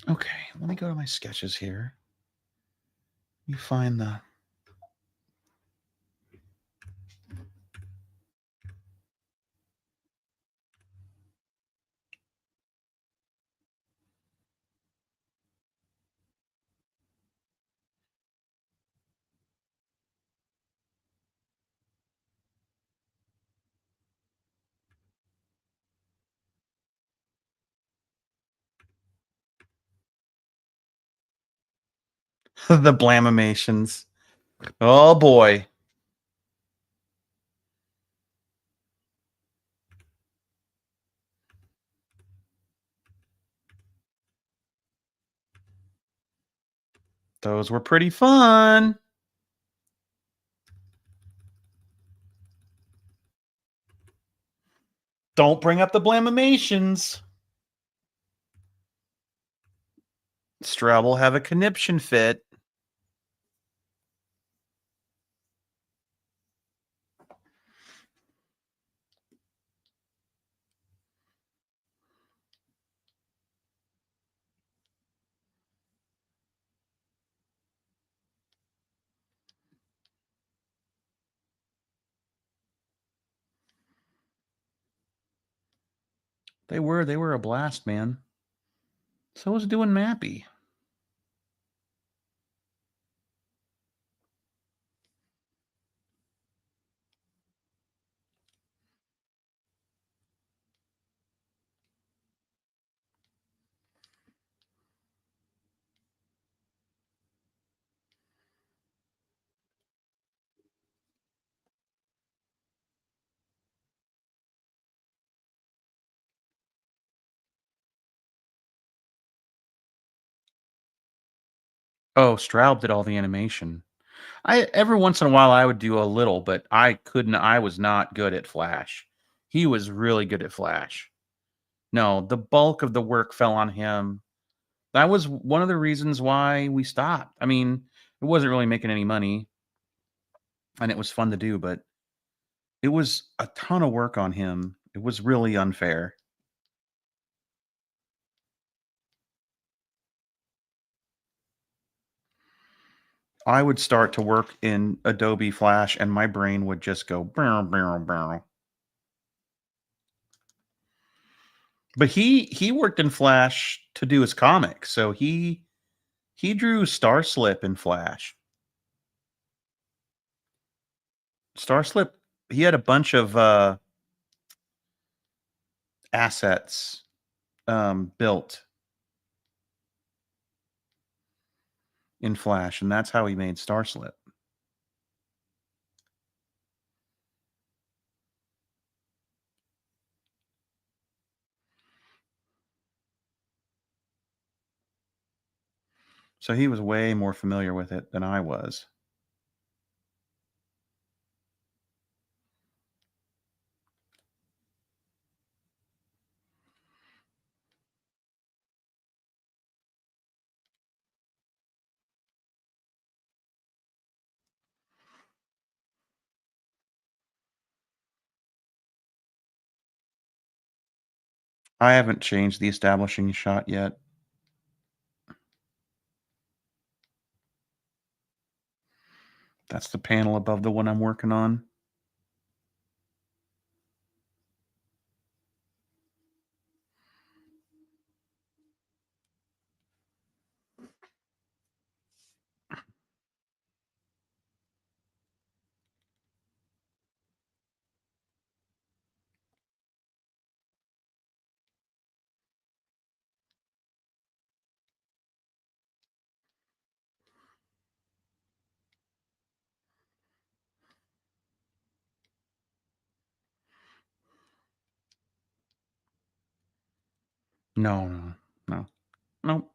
Okay, let me go to my sketches here. Let me find the the Blamimations. Oh boy. Those were pretty fun. Don't bring up the Blamimations. Strab will have a conniption fit. They were a blast, man. So was doing Mappy. Oh, Straub did all the animation. I every once in a while I would do a little, but I was not good at Flash. He was really good at Flash. No, the bulk of the work fell on him. That was one of the reasons why we stopped. I mean, it wasn't really making any money and it was fun to do, but it was a ton of work on him. It was really unfair. I would start to work in Adobe Flash and my brain would just go barrel, barrel, barrel. But he worked in Flash to do his comics, so he drew Starslip in Flash. Starslip, he had a bunch of assets built in Flash, and that's how he made Starslip. So he was way more familiar with it than I was. I haven't changed the establishing shot yet. That's the panel above the one I'm working on. No, no, no, nope.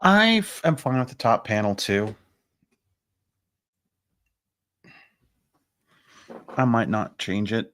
I'm fine with the top panel too. I might not change it.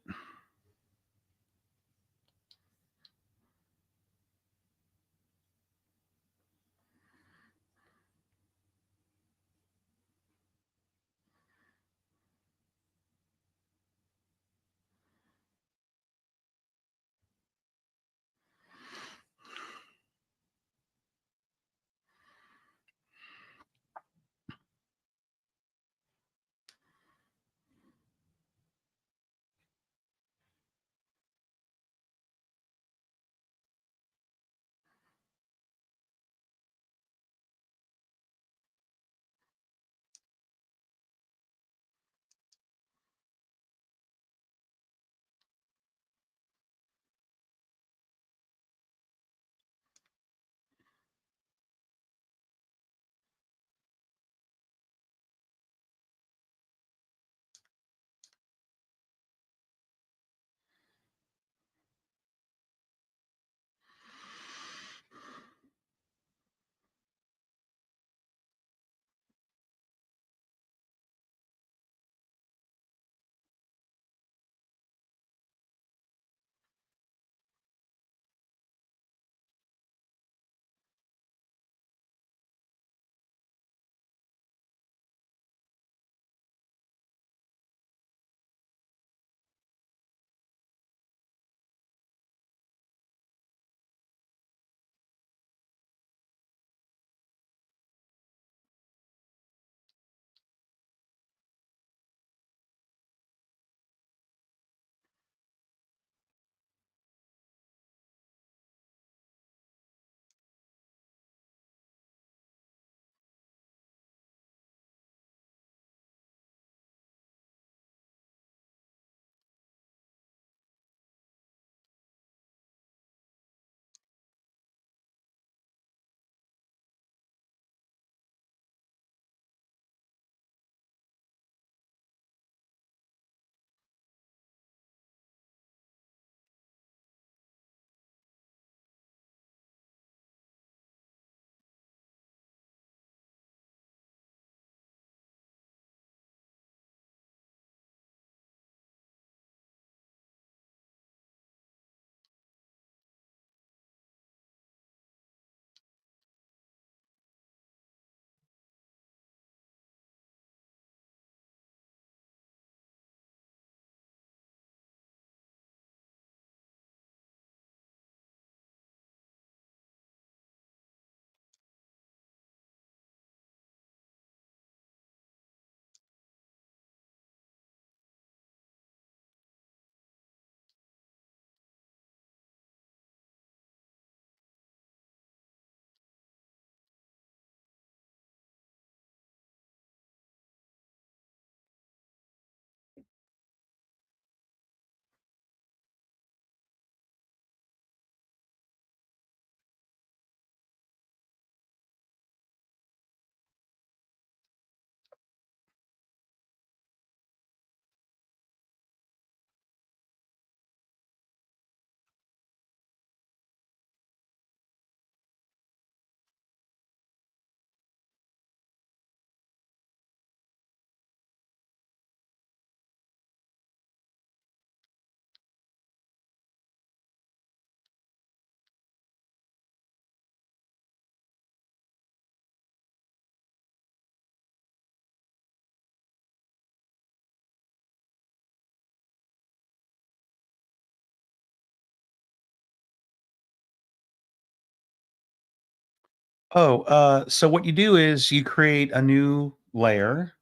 So what you do is you create a new layer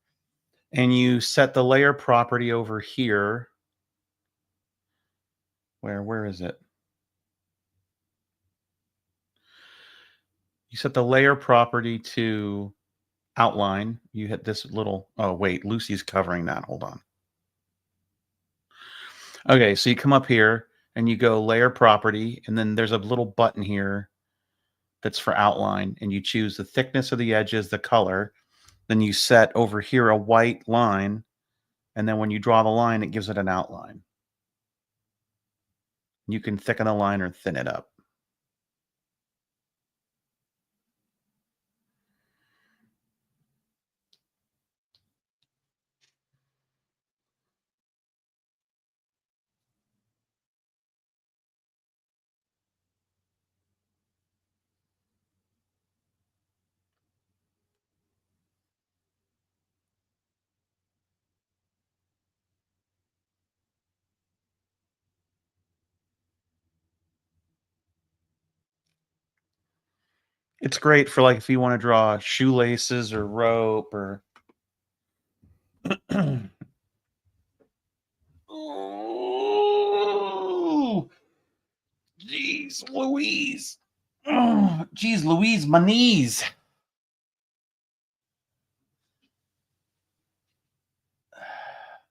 and you set the layer property over here. Where is it? You set the layer property to outline. You hit this little, oh wait, Lucy's covering that. Hold on. Okay, so you come up here and you go layer property, and then there's a little button here that's for outline, and you choose the thickness of the edges, the color. Then you set over here a white line, and then when you draw the line, it gives it an outline. You can thicken the line or thin it up. It's great for like if you want to draw shoelaces or rope or oh, jeez, Louise. Oh, jeez, Louise, my knees.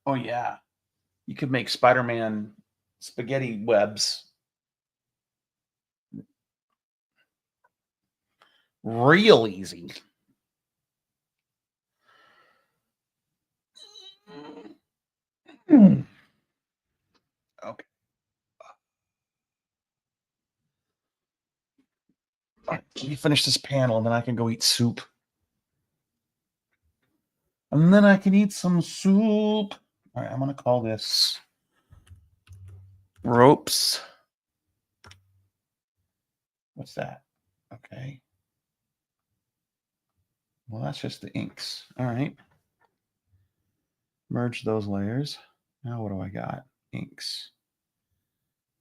Oh yeah, you could make Spider-Man spaghetti webs real easy. Okay. All right, let me finish this panel and then I can go eat soup. And then I can eat some soup. All right, I'm going to call this ropes. What's that? Okay. Well, that's just the inks. All right. Merge those layers. Now what do I got? Inks.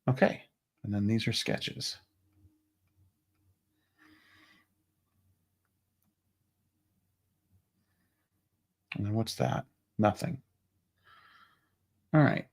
Okay. And then these are sketches. And then what's that? Nothing. All right.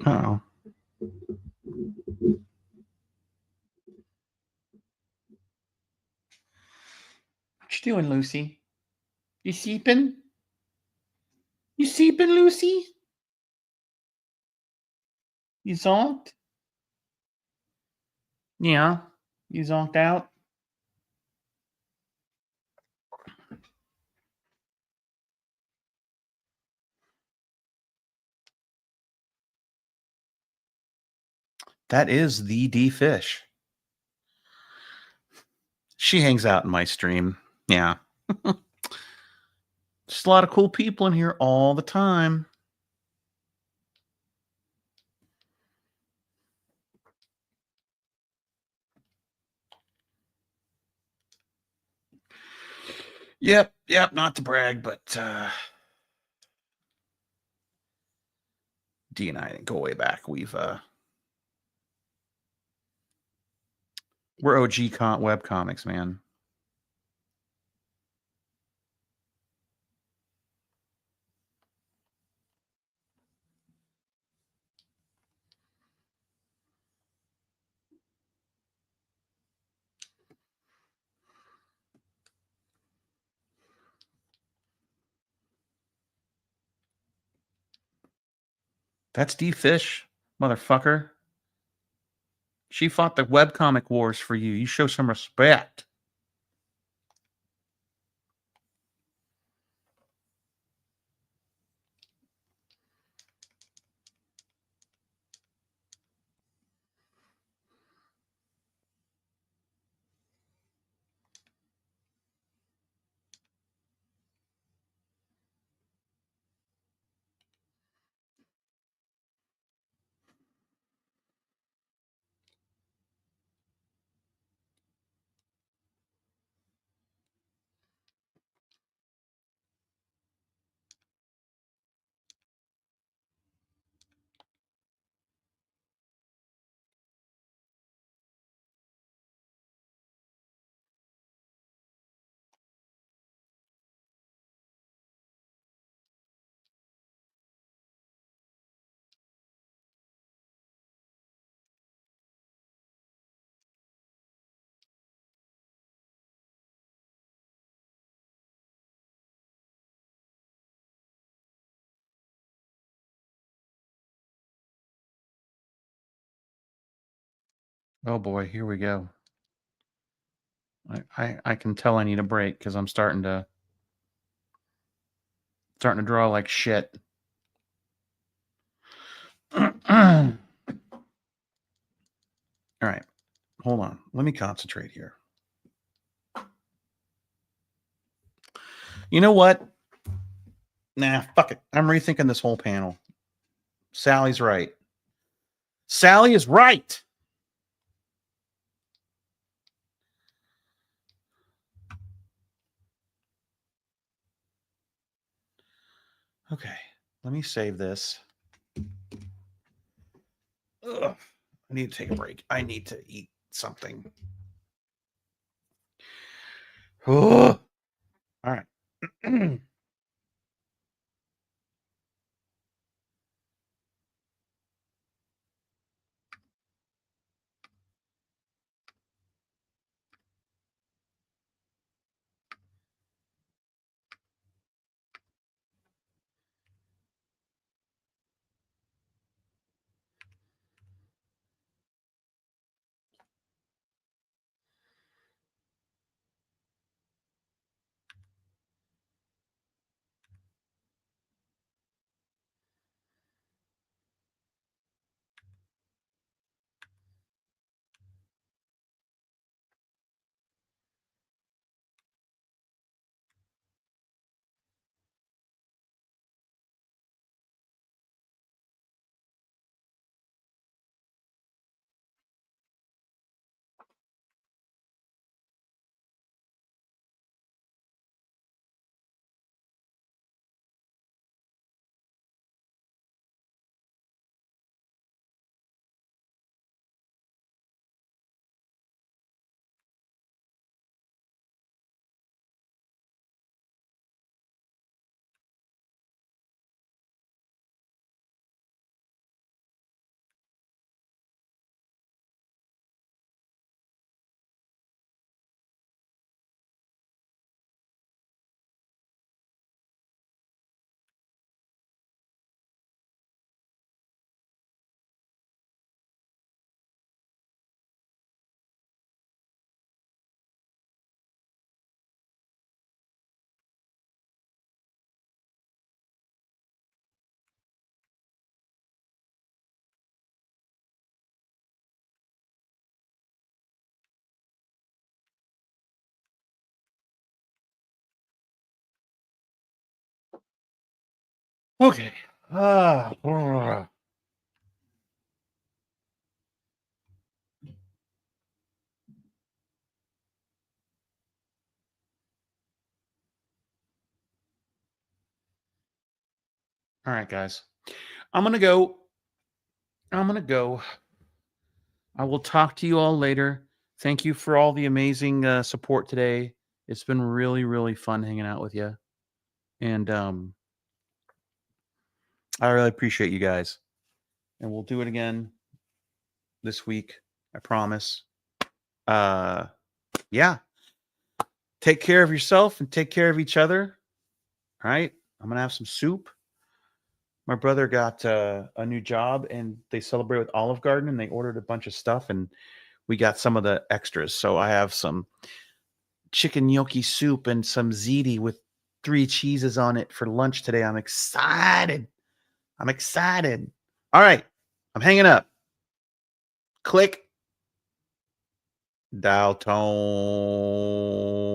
Oh. What you doing, Lucy? You sleeping? You sleeping, Lucy? You zonked? Yeah. You zonked out? That is the D fish. She hangs out in my stream. Yeah. Just a lot of cool people in here all the time. Yep, not to brag, but D and I didn't go way back. We're OG web comics, man. That's D Fish, motherfucker. She fought the webcomic wars for you. You show some respect. Oh boy, here we go. I can tell I need a break because I'm starting to draw like shit. All right, hold on. Let me concentrate here. You know what? Nah, fuck it. I'm rethinking this whole panel. Sally's right. Sally is right. Okay, let me save this. Ugh, I need to take a break. I need to eat something. Ugh. All right. Okay. All right, guys. I'm going to go. I will talk to you all later. Thank you for all the amazing support today. It's been really, really fun hanging out with you. And I really appreciate you guys. And we'll do it again this week. I promise. Yeah. Take care of yourself and take care of each other. All right. I'm going to have some soup. My brother got a new job, and they celebrate with Olive Garden, and they ordered a bunch of stuff, and we got some of the extras. So I have some chicken gnocchi soup and some ziti with 3 cheeses on it for lunch today. I'm excited. I'm excited. All right. I'm hanging up. Click. Dial tone.